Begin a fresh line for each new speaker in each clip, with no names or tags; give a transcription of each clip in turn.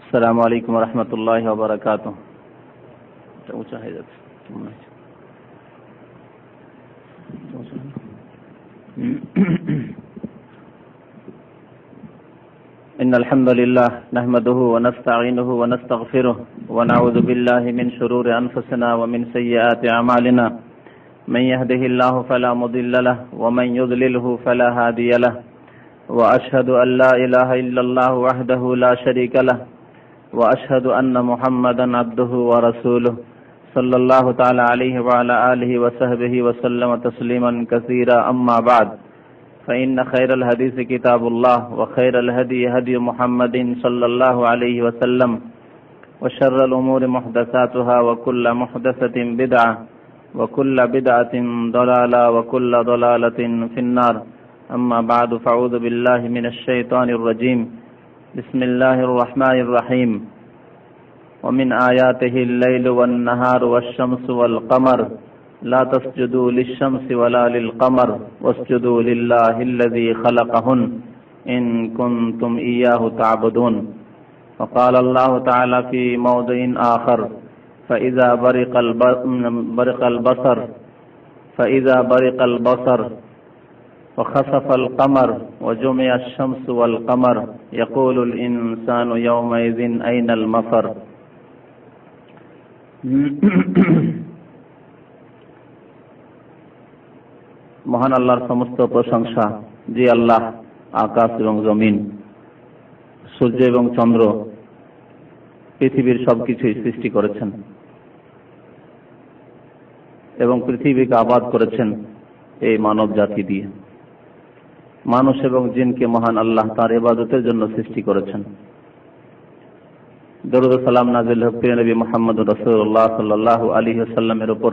আসসালামু আলাইকুম ওয়া রাহমাতুল্লাহি ওয়া বারাকাতুহু। ইন্নাল হামদালিল্লাহ নাহমাদুহু ওয়া নাস্তাঈনুহু ওয়া নাস্তাগফিরুহু ওয়া নাউযু বিল্লাহি মিন শুরুরি আনফুসিনা ওয়া মিন সাইয়্যাতি আমালিনা। মান ইয়াহদিহিল্লাহু ফালা মুদিল্লা লাহু ওয়া মান ইউদ্লিলহু ফালা হাদিয়া লাহু। ওয়া আশহাদু আল লা ইলাহা ইল্লাল্লাহু ওয়াহদাহু লা শারীকা লাহু وأشهد أن محمدا عبده ورسوله صلى الله تعالى عليه وعلى آله وصحبه وسلم تسليما كثيرا. أما بعد فإن خير الحديث كتاب الله وخير الهدي هدي محمد صلى الله عليه وسلم وشر الأمور محدثاتها وكل محدثة بدعة وكل بدعة ضلالة وكل ضلالة في النار. أما بعد فأعوذ بالله من الشيطان الرجيم. بسم الله الرحمن الرحيم. ومن آياته الليل والنهار والشمس والقمر لا تسجدوا للشمس ولا للقمر واسجدوا لله الذي خلقهن إن كنتم إياه تعبدون. وقال الله تعالى في موضع آخر فإذا برق البصر وخسف القمر وجمع الشمس والقمر يقول الإنسان يومئذ أين المفر. মহান আল্লাহর সমস্ত প্রশংসা, যে আল্লাহ আকাশ এবং জমিন, সূর্য এবং চন্দ্র, পৃথিবীর সবকিছুই সৃষ্টি করেছেন এবং পৃথিবীকে আবাদ করেছেন এই মানব জাতি দিয়ে। মানুষ এবং জিনকে মহান আল্লাহ তার ইবাদতের জন্য সৃষ্টি করেছেন। দরুদ ও সালাম নাযিল হোক প্রিয় নবী মুহাম্মদ রাসূলুল্লাহ সাল্লাল্লাহু আলাইহি ওয়াসাল্লামের উপর,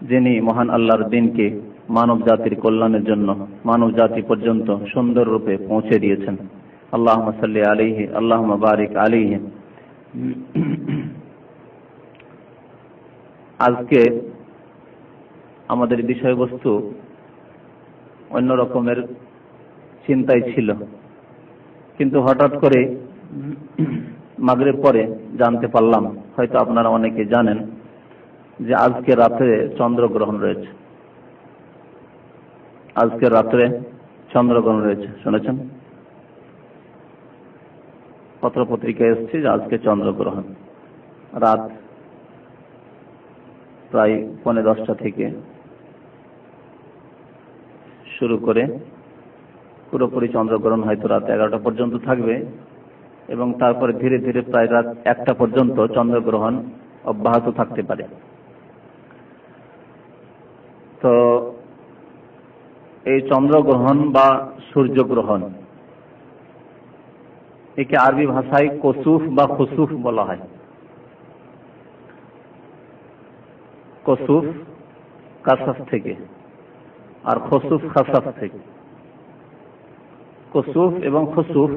যিনি মহান আল্লাহর দ্বীনকে মানব জাতির কল্যাণের জন্য মানব জাতি পর্যন্ত সুন্দর রূপে পৌঁছে দিয়েছেন। আল্লাহুম্মা সাল্লি আলাইহি আল্লাহুম্মা বারিক আলাইহি। আজকে আমাদের বিষয়বস্তু অন্য রকমের চিন্তাই ছিল, কিন্তু হঠাৎ করে মাগরিব পরে জানতে পারলাম, হয়তো আপনারা অনেকে জানেন, যে আজকে রাতে চন্দ্রগ্রহণ রয়েছে। আজকে রাত্রে চন্দ্রগ্রহণ রয়েছে, শুনেছেন? পত্রপত্রিকায় এসেছে যে আজকে চন্দ্রগ্রহণ রাত প্রায় 10:15 থেকে শুরু করে পুরোপুরি চন্দ্রগ্রহণ হয়তো রাত 11টা পর্যন্ত থাকবে এবং তারপরে ধীরে ধীরে প্রায় রাত 1টা পর্যন্ত চন্দ্রগ্রহণ অব্যাহত থাকতে পারে। তো এই চন্দ্রগ্রহণ বা সূর্যগ্রহণ, একে আরবি ভাষায় কসুফ বা খুসুফ বলা হয়। কসুফ কাসাফ থেকে আর খুসুফ খাসাফ থেকে। কসুফ এবং খুসুফ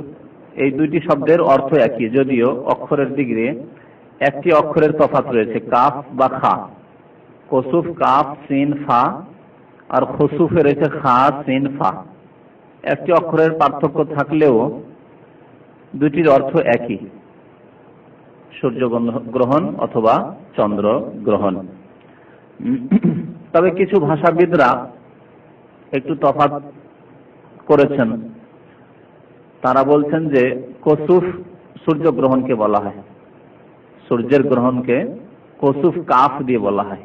এই দুইটি শব্দের অর্থ একই, যদিও অক্ষরের দিকে একটি অক্ষরের তফাৎ রয়েছে, কাফ বা খা। কসুফ কাফ সিন ফা আর খুসুফে রয়েছে খা সিন ফা। একটি অক্ষরের পার্থক্য থাকলেও দুটির অর্থ একই, সূর্যগ্রহণ অথবা চন্দ্রগ্রহণ। তবে কিছু ভাষাবিদরা একটু তফাৎ করেছেন। তারা বলছেন যে কসুফ সূর্যগ্রহণকে বলা হয়, সূর্যের গ্রহণকে কসুফ কাফ দিয়ে বলা হয়,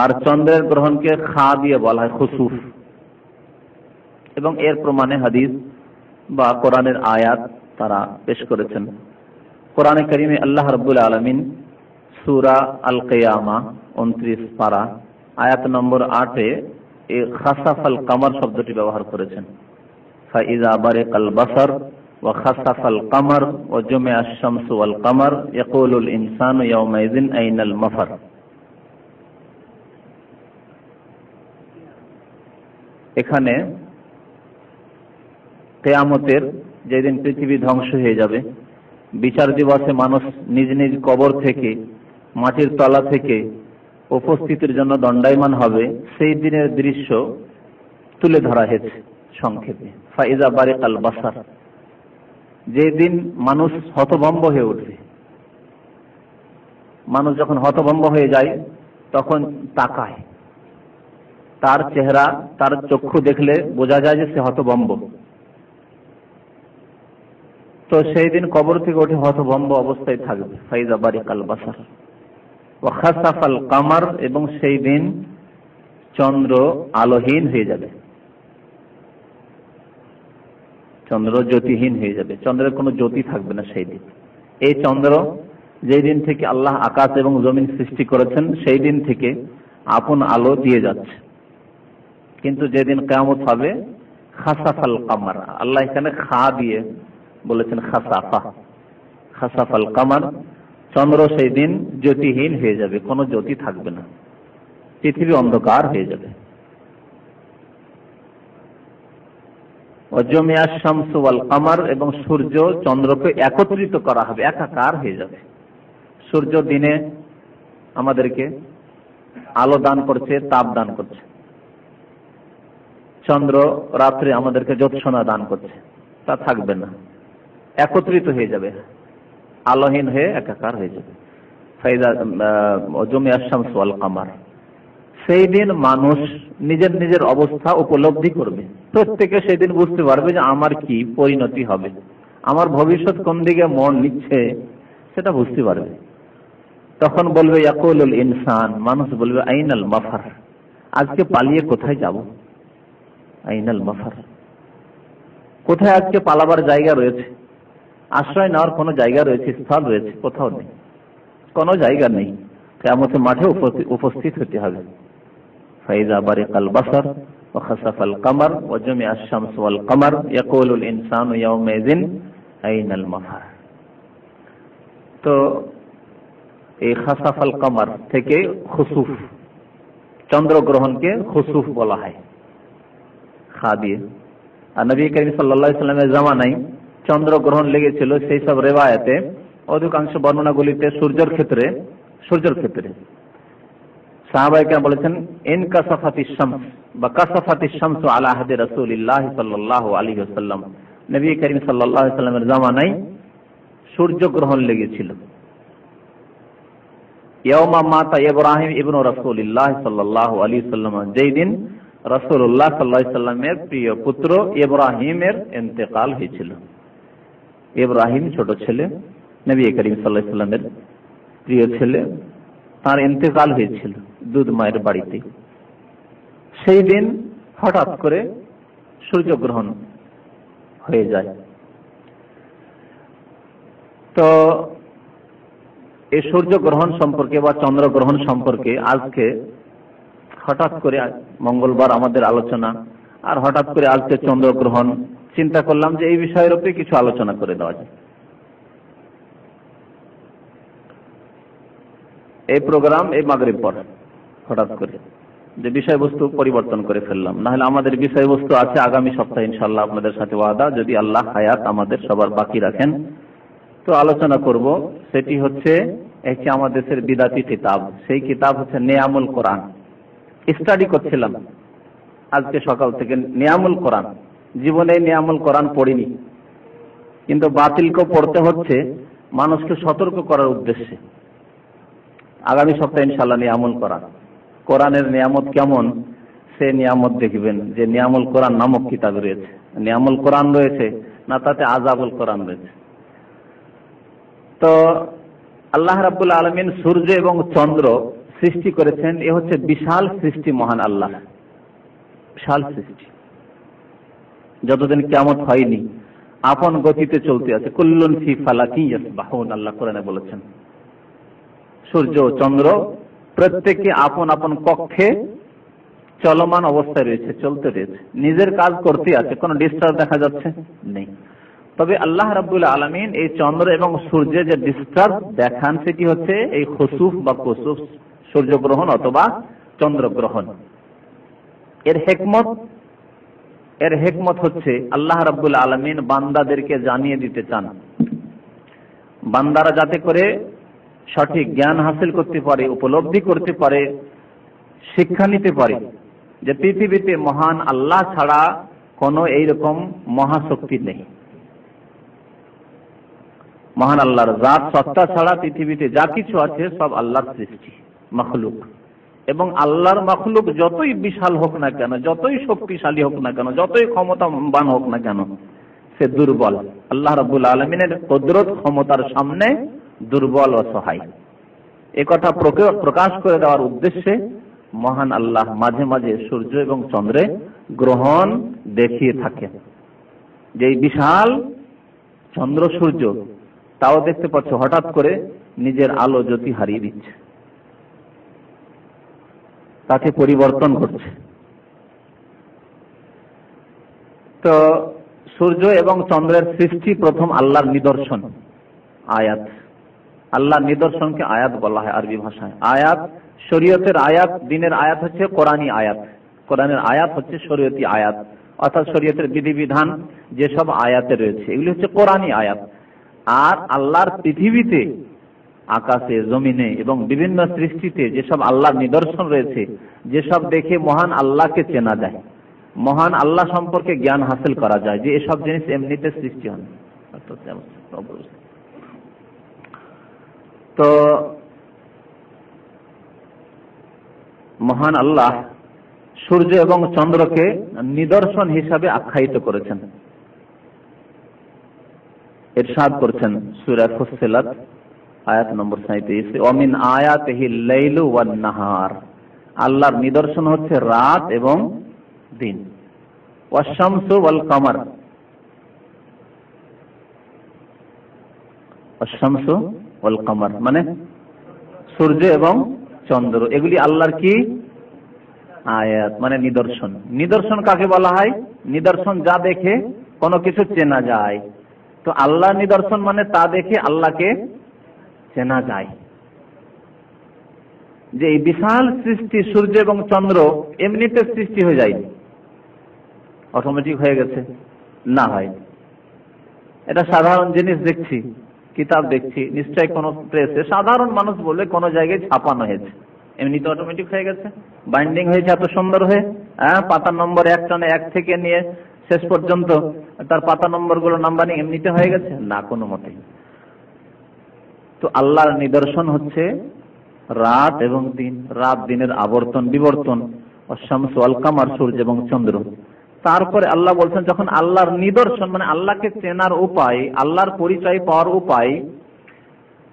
আর চন্দ্রের গ্রহণকে খা দিয়ে বলা হয় খুসুফ। এবং এর প্রমাণে হাদিস বা কোরআনের আয়াত তারা পেশ করেছেন। কোরআনে কারিমে আল্লাহ রাব্বুল আলামিন সূরা আল কিয়ামা 29 পারা আয়াত নম্বর 8-এ এই খাসাফাল কামার শব্দটি ব্যবহার করেছেন। ফাইযা বারিকাল বাসার ওয়া খাসাফাল কামার ওয়া জুমিআ আশ-শামসু ওয়াল কামার ইয়াকুলুল ইনসানু ইয়াওমাইযিন আইনাল মাফার। এখানে কিয়ামতের যেদিন পৃথিবী ধ্বংস হয়ে যাবে, বিচার দিবসে মানুষ নিজ নিজ কবর থেকে, মাটির তলা থেকে উপস্থিতির জন্য দণ্ডায়মান হবে, সেই দিনের দৃশ্য তুলে ধরা হয়েছে সংক্ষেপে। ফাইজা বারিকাল বাসার, যেদিন মানুষ হতভম্ব হয়ে উঠবে। মানুষ যখন হতভম্ব হয়ে যায় তখন তাকায়, তার চেহারা, তার চক্ষু দেখলে বোঝা যায় যে সে হতভম্ব। তো সেই দিন কবর থেকে উঠে হতভম্ব অবস্থায় থাকবে। ফাইজা বারিকাল বাসার ওয়া খাসাফাল কামার, এবং সেই দিন চন্দ্র আলোহীন হয়ে যাবে, চন্দ্র জ্যোতিহীন হয়ে যাবে, চন্দ্রের কোনো জ্যোতি থাকবে না সেই দিন। এই চন্দ্র যেই দিন থেকে আল্লাহ আকাশ এবং জমিন সৃষ্টি করেছেন সেই দিন থেকে আপন আলো দিয়ে যাচ্ছে, কিন্তু যেদিন কিয়ামত হবে খাসাফাল কামার, আল্লাহ এখানে খা দিয়ে বলেছেন খাসাফা, খাসাফাল কামার, চন্দ্র সেই দিন জ্যোতিহীন হয়ে যাবে, কোনো জ্যোতি থাকবে না, পৃথিবী অন্ধকার হয়ে যাবে। ওয়াজমিয়াশ শামসু ওয়াল কামার, এবং সূর্য চন্দ্রকে একত্রিত করা হবে, একাকার হয়ে যাবে। সূর্য দিনে আমাদেরকে আলো দান করছে, তাপ দান করছে, চন্দ্র রাত্রে আমাদেরকে জ্যোৎস্না দান করছে, তা থাকবে না, একত্রিত হয়ে যাবে, আলোহীন হয়ে একাকার হয়ে যাবে। ফাইদা ওয়াজমিয়াশ শামসু ওয়াল কামার, সেই দিন মানুষ নিজের নিজের অবস্থা উপলব্ধি করবে। প্রত্যেকে সেই দিন বুঝতে পারবে যে আমার কি পরিণতি হবে, আমার ভবিষ্যৎ কোন দিকে মন নিচ্ছে সেটা বুঝতে পারবে। তখন বলবে ইয়াকুলুল ইনসান, মানুষ বলবে আইনাল মাফার, আজকে পালিয়ে কোথায় যাব, আইনাল মাফার, কোথায় আজকে পালাবার জায়গা রয়েছে, আশ্রয় নেওয়ার কোনো জায়গা রয়েছে, স্থল রয়েছে, কোথাও নেই, কোনো জায়গা নেই। কিয়ামতের মাঠে উপস্থিত হতে হবে। ফাইজা বারিকাল বাসার ওয়া খাসাফাল কামার ওয়া জুমিআশ শামসু ওয়াল কামার ইয়াকুলুল ইনসানু ইয়াওমাইযিন আইনাল মাফার। তো এই খাসাফাল কামার থেকে খুসুফ, চন্দ্রগ্রহণকে খুসুফ বলা হয় খা দিয়ে। আর নবী করিম সাল্লাল্লাহু আলাইহি ওয়াসাল্লামের জামানায় চন্দ্রগ্রহণ লেগেছিল, সেই সব রিওয়ায়াতে অধিকাংশ বর্ণনাগুলিতে সূর্যের ক্ষেত্রে সাহাবায়ে কেরাম বলেছেন ইনকাসাফাতিশ শামস বা কাসাফাতিশ শামসু আলা আহদি রাসূলিল্লাহ সাল্লাল্লাহু আলাইহি ওয়াসাল্লাম, নবী করিম সাল্লাল্লাহু আলাইহি ওয়াসাল্লামের জামানায় সূর্যগ্রহণ লেগেছিল। ইয়াউমা মাতা ইব্রাহিম ইবনু রাসূলিল্লাহ সাল্লাল্লাহু আলাইহি ওয়াসাল্লাম, যেই দিন রাসূলুল্লাহ সাল্লাল্লাহু আলাইহি ওয়াসাল্লামের প্রিয় পুত্র ইব্রাহিমের ইন্তেকাল হয়েছিল। ইব্রাহিম ছোট ছেলে, নবী করিম সাল্লাল্লাহু আলাইহি ওয়াসাল্লামের প্রিয় ছেলে, তার ইন্তেকাল হয়েছিল দুধ মায়ের বাড়িতে। সেই দিন হঠাৎ করে সূর্যগ্রহণ হয়ে যায়। তো এই সূর্যগ্রহণ সম্পর্কে বা চন্দ্রগ্রহণ সম্পর্কে আজকে হঠাৎ করে, মঙ্গলবার আমাদের আলোচনা, আর হঠাৎ করে আজকে চন্দ্রগ্রহণ, চিন্তা করলাম যে এই বিষয়ের উপরে কিছু আলোচনা করে দেওয়া যায়। এই প্রোগ্রাম এই মাগরিব পর হঠাৎ করে যে বিষয়বস্তু পরিবর্তন করে ফেললাম, না হলে আমাদের বিষয়বস্তু আছে আগামী সপ্তাহে ইনশাআল্লাহ, আপনাদের সাথে ওয়াদা, যদি আল্লাহ হায়াত আমাদের সবার বাকি রাখেন তো আলোচনা করব। সেটি হচ্ছে একটি আমাদের দেশের বিদাতি কিতাব, সেই কিতাব হচ্ছে নিয়ামুল কোরআন। স্টাডি করছিলাম আজকে সকাল থেকে নিয়ামুল কোরআন, জীবনে নিয়ামুল কোরআন পড়িনি, কিন্তু বাতিলকে পড়তে হচ্ছে মানুষকে সতর্ক করার উদ্দেশ্যে। আগামী সপ্তাহে ইনশাআল্লাহ নিয়ামুল কোরআন, কোরআনের নিয়ামত কেমন সে নিয়ামত দেখবেন, যে নিয়ামুল কোরআন নামক কিতাব রয়েছে। নিয়ামুল কোরআন রয়েছে না, তাতে আযাবুল কোরআন রয়েছে। তো আল্লাহ রাব্বুল আলামিন সূর্য এবং চন্দ্র সৃষ্টি করেছেন, এ হচ্ছে বিশাল সৃষ্টি, মহান আল্লাহ বিশাল সৃষ্টি। যতদিন কিয়ামত হয়নি আপন গতিতে চলতে আছে, কুল্লুন ফি ফালাকি ইয়াসবাহুন, আল্লাহ কোরআনে বলেছেন। সূর্য চন্দ্র প্রত্যেকে আপন আপন কক্ষে চলমান অবস্থায় রয়েছে, চলতে রয়েছে, নিজের কাজ করতে আছে, কোনো ডিস্টার্ব দেখা যাচ্ছে নেই। তবে আল্লাহ রাব্বুল আলামিন এই চন্দ্র এবং সূর্যে যে ডিস্টার্ব দেখান সেটি হচ্ছে এই খুসুফ বা কুসুফ, সূর্যগ্রহণ অথবা চন্দ্রগ্রহণ। এর হিকমত হচ্ছে আল্লাহ রাব্বুল আলামিন বান্দাদেরকে জানিয়ে দিতে চান, বান্দারা যাতে করে সঠিক জ্ঞান হাসিল করতে পারে, উপলব্ধি করতে পারে, শিক্ষা নিতে পারে যে পৃথিবীতে মহান আল্লাহ ছাড়া কোনো এইরকম মহাশক্তি নেই। মহান আল্লাহর জাত সত্তা ছাড়া পৃথিবীতে যা কিছু আছে সব আল্লাহর সৃষ্টি, মাখলুক। এবং আল্লাহর মাখলুক যতই বিশাল হোক না কেন, যতই শক্তিশালী হোক না কেন, যতই ক্ষমতাবান হোক না কেন, সে দুর্বল। আল্লাহ রাব্বুল আলামিনের কুদরত ক্ষমতার সামনে দুর্বল ও অসহায়। একথা প্রকাশ করে দেওয়ার উদ্দেশ্যে মহান আল্লাহ মাঝে মাঝে সূর্য এবং চন্দ্রে গ্রহণ দেখিয়ে থাকেন। যে এই বিশাল চন্দ্র সূর্য, তাও দেখতে পাচ্ছ হঠাৎ করে নিজের আলো জ্যোতি হারিয়ে দিচ্ছে, তাকে পরিবর্তন করছে। তো সূর্য এবং চন্দ্রের সৃষ্টি প্রথম আল্লাহর নিদর্শন, আয়াত। আল্লাহর নিদর্শনকে আয়াত বলা হয় আরবি ভাষায়। আয়াত শরীয়তের আয়াত, দ্বীনের আয়াত হচ্ছে কোরআনী আয়াত, কোরআনের আয়াত হচ্ছে শরীয়তি আয়াত, অর্থাৎ শরীয়তের বিধিবিধান যেসব আয়াতে রয়েছে এগুলি হচ্ছে কোরআনী আয়াত। আর আল্লাহর পৃথিবীতে, আকাশে, জমিনে এবং বিভিন্ন সৃষ্টিতে যেসব আল্লাহর নিদর্শন রয়েছে, যেসব দেখে মহান আল্লাহকে চেনা যায়, মহান আল্লাহ সম্পর্কে জ্ঞান হাসিল করা যায়, যে এসব জিনিস এমনিতে সৃষ্টি হয়। তো মহান আল্লাহ সূর্য এবং চন্দ্রকে নিদর্শন হিসাবে আখ্যায়িত করেছেন। ইরশাদ করছেন সূরা ফুসসিলাত আয়াত নম্বর 37, ওয়ামিন আয়াতিহিল লাইলু ওয়ান নাহার, আল্লাহর নিদর্শন হচ্ছে রাত এবং দিন। ওয়াশ-শামসু ওয়াল কামার, ওয়াশ-শামসু ওয়াল কামার মানে সূর্য এবং চন্দ্র, এগুলি আল্লাহর কি আয়াত, মানে নিদর্শন। নিদর্শন কাকে বলা হয়? নিদর্শন যা দেখে কোনো কিছু চেনা যায়। তো আল্লাহ নিদর্শন মানে তা দেখে আল্লাহকে চেনা যায়। যে এই বিশাল সৃষ্টি সূর্য এবং চন্দ্র এমনিতে সৃষ্টি হয়ে যায়, অটোমেটিক হয়ে গেছে না, হয় এটা সাধারণ জিনিস দেখছি, কিতাব দেখছি, নিশ্চয়ই কোনো প্রেসে সাধারণ মানুষ বলে কোনো জায়গায় ছাপানো হয়েছে, এমনি তো অটোমেটিক হয়ে গেছে, বাইন্ডিং হয়েছে এত সুন্দর হয়ে, পাতা নম্বর 1 টানে 1 থেকে নিয়ে শেষ পর্যন্ত তার পাতা নম্বর গুলো নাম্বারিং এমনিতে হয়ে গেছে না, কোনো মতেই। তো আল্লাহর নিদর্শন হচ্ছে রাত এবং দিন, রাত দিনের আবর্তন বিবর্তন, ওয়াশ-শামসু ওয়াল কামার, সূর্য এবং চন্দ্র। তারপরে আল্লাহ বলছেন যখন আল্লাহর নিদর্শন মানে আল্লাহকে চেনার উপায়, আল্লাহর পরিচয় পাওয়ার উপায়,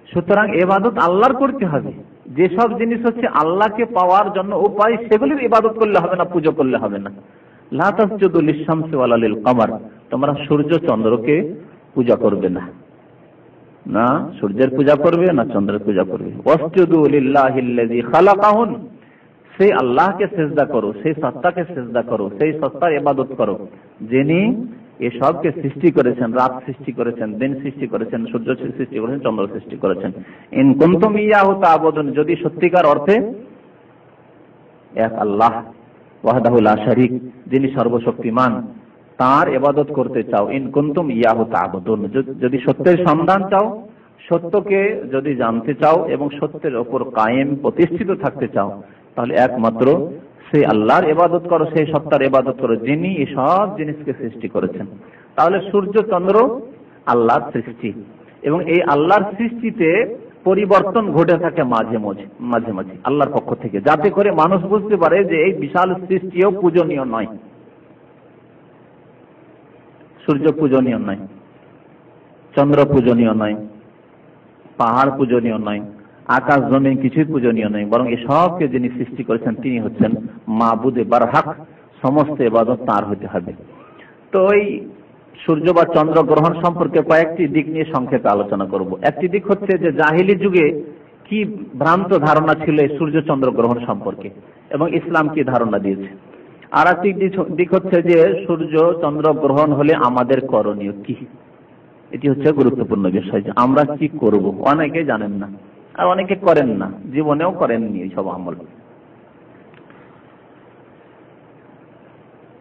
সুতরাং ইবাদত আল্লাহর করতে হবে। যেসব জিনিস হচ্ছে আল্লাহকে পাওয়ার জন্য উপায়, সেগুলির ইবাদত করলে হবে না, পুজো করলে হবে না। লা তাসজুদু লিশ-শামসি ওয়ালা লিল কামার, তোমরা সূর্য চন্দ্রকে পূজা করবে না, না সূর্যের পূজা করবে না চন্দ্রের পূজা করবে। ওয়াসজুদু লিল্লাহিল্লাযী খালাকাহুন, সেই আল্লাহকে সিজদা করো, সেই সত্তাকে সিজদা করো, সেই সত্তার ইবাদত করো যিনি এসবকে সৃষ্টি করেছেন, রাত সৃষ্টি করেছেন, দিন সৃষ্টি করেছেন, সূর্য সৃষ্টি করেছেন, চন্দ্র সৃষ্টি করেছেন। ইন কুনতুম ইয়াহু তা'বুদুন, যদি সত্যিকার অর্থে এক আল্লাহ ওয়াহদাহু লা শারীক, যিনি সর্বশক্তিমান, তার ইবাদত করতে চাও। ইন কুনতুম ইয়াহু তা'বুদুন, যদি সত্যের সন্ধান চাও, সত্যকে যদি জানতে চাও এবং সত্যের উপর কায়েম প্রতিষ্ঠিত থাকতে চাও, তাহলে একমাত্র সেই আল্লাহর ইবাদত করো, সেই সত্তার ইবাদত করো যিনি এই সব জিনিসকে সৃষ্টি করেছেন। তাহলে সূর্য চন্দ্র আল্লাহর সৃষ্টি, এবং এই আল্লাহর সৃষ্টিতে পরিবর্তন ঘটে থাকে মাঝে মাঝে আল্লাহর পক্ষ থেকে, যাতে করে মানুষ বুঝতে পারে যে এই বিশাল সৃষ্টিও পূজনীয় নয়। সূর্য পূজনীয় নয়, চন্দ্র পূজনীয় নয়, পাহাড় পূজনীয় নয়, আকাশ জমিন কিছুই পূজনীয় নয়, বরং এই সবকে যিনি সৃষ্টি করেছেন তিনি হচ্ছেন মাবুদে বারহাক, সমস্ত ইবাদত তার হতে হবে। তো এই সূর্য বা চন্দ্র গ্রহণ সম্পর্কে কয়েকটি দিক নিয়ে সংক্ষেপে আলোচনা করব। একটি দিক হচ্ছে যে জাহিলি যুগে কি ভ্রান্ত ধারণা ছিল এই সূর্য চন্দ্র গ্রহণ সম্পর্কে এবং ইসলাম কি ধারণা দিয়েছে। আর একটি দিক হচ্ছে যে সূর্য চন্দ্র গ্রহণ হলে আমাদের করণীয় কি, এটি হচ্ছে গুরুত্বপূর্ণ বিষয়, যে আমরা কি করব। অনেকে জানেন না আর অনেকে করেন না, জীবনেও করেননি এইসব আমল।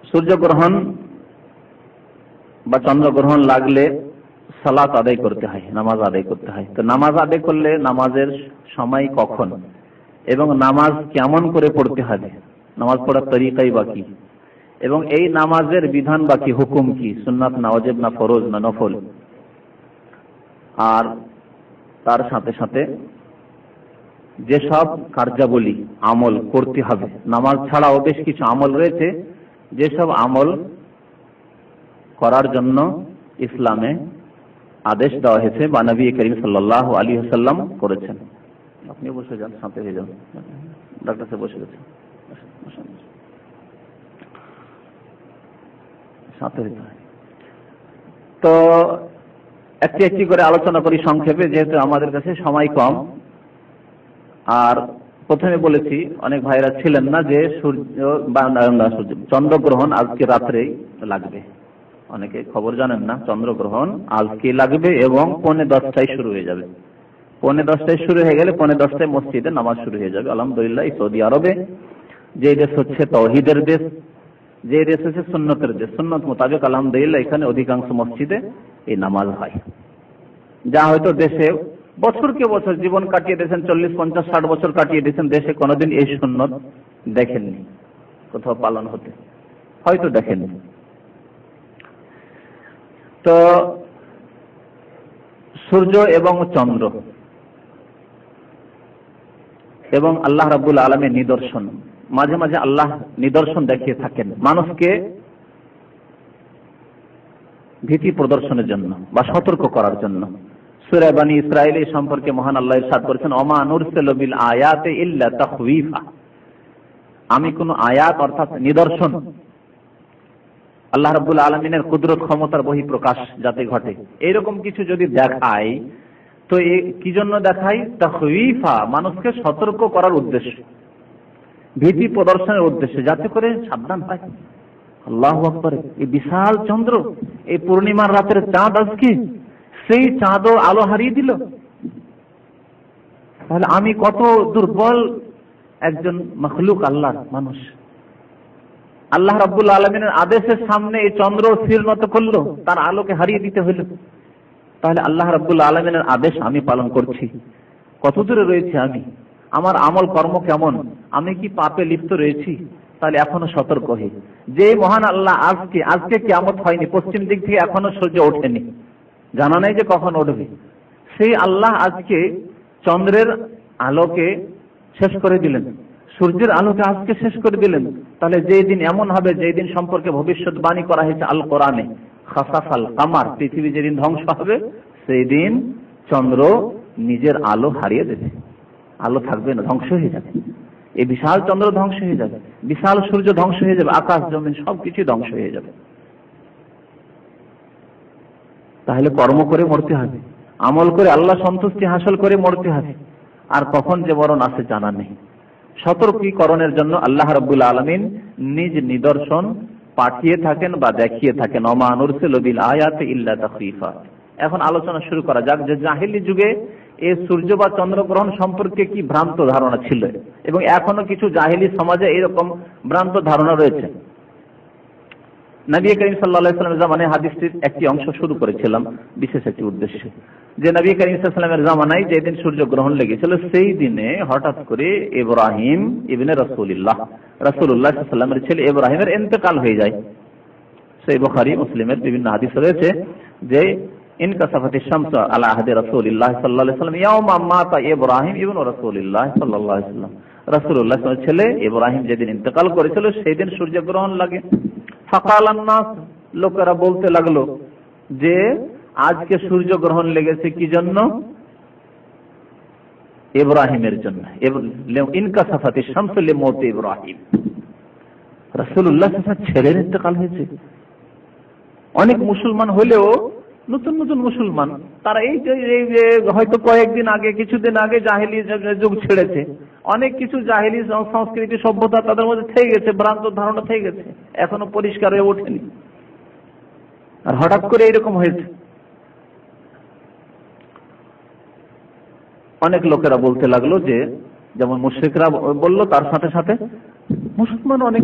সূর্যগ্রহণ বা চন্দ্রগ্রহণ লাগলে সালাত আদায় করতে হয়, নামাজ আদায় করতে হয়। তো নামাজ আদায় করলে নামাজের সময় কখন এবং নামাজ কেমন করে পড়তে হবে, নামাজ পড়ার তরিকাই বাকি, এবং এই নামাজের বিধান বাকি, হুকুম কি, সুন্নাত না ওয়াজিব না ফরজ না নফল, আর তার সাথে সাথে যেসব কার্যাবলী আমল করতে হবে, নামাজ ছাড়াও বেশ কিছু আমল রয়েছে যেসব আমল করার জন্য ইসলামে আদেশ দেওয়া হয়েছে বা নবী করিম সাল্লাল্লাহু আলাইহি ওয়াসাল্লাম করেছেন। আপনি বসে যান, সাথে হয়ে যান, ডাক্তার সাহেব বসে গেছে, সাথে হতে হয়। তো একটি একটি করে আলোচনা করি সংক্ষেপে, যেহেতু আমাদের কাছে সময় কম। আর প্রথমে বলেছি অনেক ভাইরা ছিলেন না যে চন্দ্রগ্রহণ আজকে রাত্রেই লাগবে, অনেকে খবর জানেন না। চন্দ্রগ্রহণ আজকে লাগবে এবং 9:45 শুরু হয়ে যাবে। 9:45 শুরু হয়ে গেলে 9:10 মসজিদে নামাজ শুরু হয়ে যাবে। আলহামদুলিল্লাহ, সৌদি আরবে যে দেশ হচ্ছে তাওহীদের দেশ, যে দেশ হচ্ছে সুন্নতের দেশ, সুন্নত মোতাবেক আলহামদুলিল্লাহ এখানে অধিকাংশ মসজিদে এই নামাজ হয়। যা হয়তো দেশে বছরকে বছর জীবন কাটিয়ে দিয়েছেন, 40, 50, 60 বছর কাটিয়ে দিয়েছেন, দেশে কোনোদিন এই সুন্নত দেখেননি কোথাও পালন হতে, হয়তো দেখেননি। তো সূর্য এবং চন্দ্র এবং আল্লাহ রাব্বুল আলামিনের নিদর্শন, মাঝে মাঝে আল্লাহ নিদর্শন দেখিয়ে থাকেন মানুষকে ভীতি প্রদর্শনের জন্য বা সতর্ক করার জন্য। সূরা বনী ইসরাঈল সম্পর্কে মহান আল্লাহ ইরশাদ করেছেন, ওমা নুরসিলু বিল আয়াতি ইল্লা তাখওয়িফা। আমি কোন আয়াত অর্থাৎ নিদর্শন, আল্লাহ রাব্বুল আলামিনের কুদরত ক্ষমতার বহিঃপ্রকাশ যাতে ঘটে এইরকম কিছু যদি দেখাই, তো কি জন্য দেখাই? তাখওয়িফা, মানুষকে সতর্ক করার উদ্দেশ্যে, ভীতি প্রদর্শনের উদ্দেশ্যে, যাতে করে সাবধান হয়। আল্লাহু আকবার! এই বিশাল চন্দ্র, এই পূর্ণিমার রাতের চাঁদ আজকে সেই চাঁদও আলো হারিয়ে দিল। তাহলে আমি কত দুর্বল একজন মখলুক, আল্লাহর মানুষ। আল্লাহ রাব্বুল আলামিনের আদেশের সামনে এই চন্দ্র স্থিরনত করলো, তার আলোকে হারিয়ে দিতে হলো। তাহলে আল্লাহ রাব্বুল আলামিনের আদেশ আমি পালন করছি, কত দূরে রয়েছে আমি, আমার আমল কর্ম কেমন, আমি কি পাপে লিপ্ত রয়েছি? তাহলে এখনো সতর্ক হই যে মহান আল্লাহ আজকে কিয়ামত হয়নি, পশ্চিম দিক থেকে এখনো সূর্য ওঠেনি, জানা নাই যে কখন উঠবে। সেই আল্লাহ আজকে চন্দ্রের আলোকে শেষ করে দিলেন, সূর্যের আলোকে আজকে শেষ করে দিলেন। তাহলে যেই দিন এমন হবে, যেই দিন সম্পর্কে ভবিষ্যৎবাণী করা হয়েছে আল কোরআনে, খাসাফাল কামার, পৃথিবী যেদিন ধ্বংস হবে সেই দিন চন্দ্র নিজের আলো হারিয়ে দেবে, আলো থাকবে না, ধ্বংস হয়ে যাবে। এই বিশাল চন্দ্র ধ্বংস হয়ে যাবে, বিশাল সূর্য ধ্বংস হয়ে যাবে, আকাশ জমিন সবকিছু ধ্বংস হয়ে যাবে। তাহলে কর্ম করে মরতে হবে, আমল করে আল্লাহ সন্তুষ্টি হাসিল করে মরতে হবে। আর কখন যে মরণ আসে জানা নেই। সতর্কীকরণের জন্য আল্লাহ রাব্বুল আলামিন নিজ নিদর্শন পাঠিয়ে থাকেন বা দেখিয়ে থাকেন। ওমা নুরসিলু বিল আয়াতি ইল্লা তাখওয়িফা। এখন আলোচনা শুরু করা যাক যে জাহেলি যুগে এই সূর্য বা চন্দ্রগ্রহণ সম্পর্কে কি ভ্রান্ত ধারণা ছিল, এবং এখনো কিছু জাহেলি সমাজে এরকম ভ্রান্ত ধারণা রয়েছে। নবী করিম সাল্লাল্লাহু আলাইহি ওয়াসাল্লামের জামানায় হাদিসটির একটি অংশ শুরু করেছিলাম বিশেষ একটি উদ্দেশ্যে, যে নবী করিম সাল্লাল্লাহু আলাইহি ওয়াসাল্লামের জামানায় যেদিন সূর্য গ্রহণ লেগেছিল সেই দিনে হঠাৎ করে ইব্রাহিম ইবনে রাসূলুল্লাহ সাল্লাল্লাহু আলাইহি ওয়াসাল্লামের ছেলে ইব্রাহিমের ইন্তেকাল হয়ে যায়। সহিহ বুখারী মুসলিমের বিভিন্ন হাদিস রয়েছে যে ইনকাসাফাতিশ শামসু আলা আহদি রাসূলিল্লাহ সাল্লাল্লাহু আলাইহি ওয়াসাল্লাম ইয়াওমা মাতা ইব্রাহিম ইবনে রাসূলিল্লাহ সাল্লাল্লাহু আলাইহি ওয়াসাল্লাম। রাসূলুল্লাহ সাল্লাল্লাহু আলাইহি ওয়াসাল্লামের ছেলে ইব্রাহিম যেদিন ইন্তেকাল করেছিল সেই দিন সূর্যগ্রহণ লাগে। ফাকালান নাস, লোকেরা বলতে লাগলো যে আজকে সূর্য গ্রহণ লেগেছে কি জন্য? ইব্রাহিমের জন্য। ইনকাসাফাতিশ শামসু লিমাউত ইব্রাহিম, রাসূলুল্লাহ সাল্লাল্লাহু আলাইহি ওয়াসাল্লাম ছেলের ইন্তেকাল হয়েছে। অনেক মুসলমান হলেও নতুন নতুন মুসলমান, তারা এই যে হয়তো কয়েকদিন আগে, কিছুদিন আগে জাহেলি যুগ ছেড়েছে, অনেক কিছু জাহেলি সংস্কৃতি সভ্যতা তাদের মধ্যে থেকে গেছে, ভ্রান্ত ধারণা থেকে গেছে, এখনো পরিষ্কার হয়ে ওঠেনি। আর হঠাৎ করে এরকম হয়েছে। অনেক লোকেরা বলতে লাগলো যে, যেমন মুশরিকরা বললো, তার সাথে সাথে মুসলমান অনেক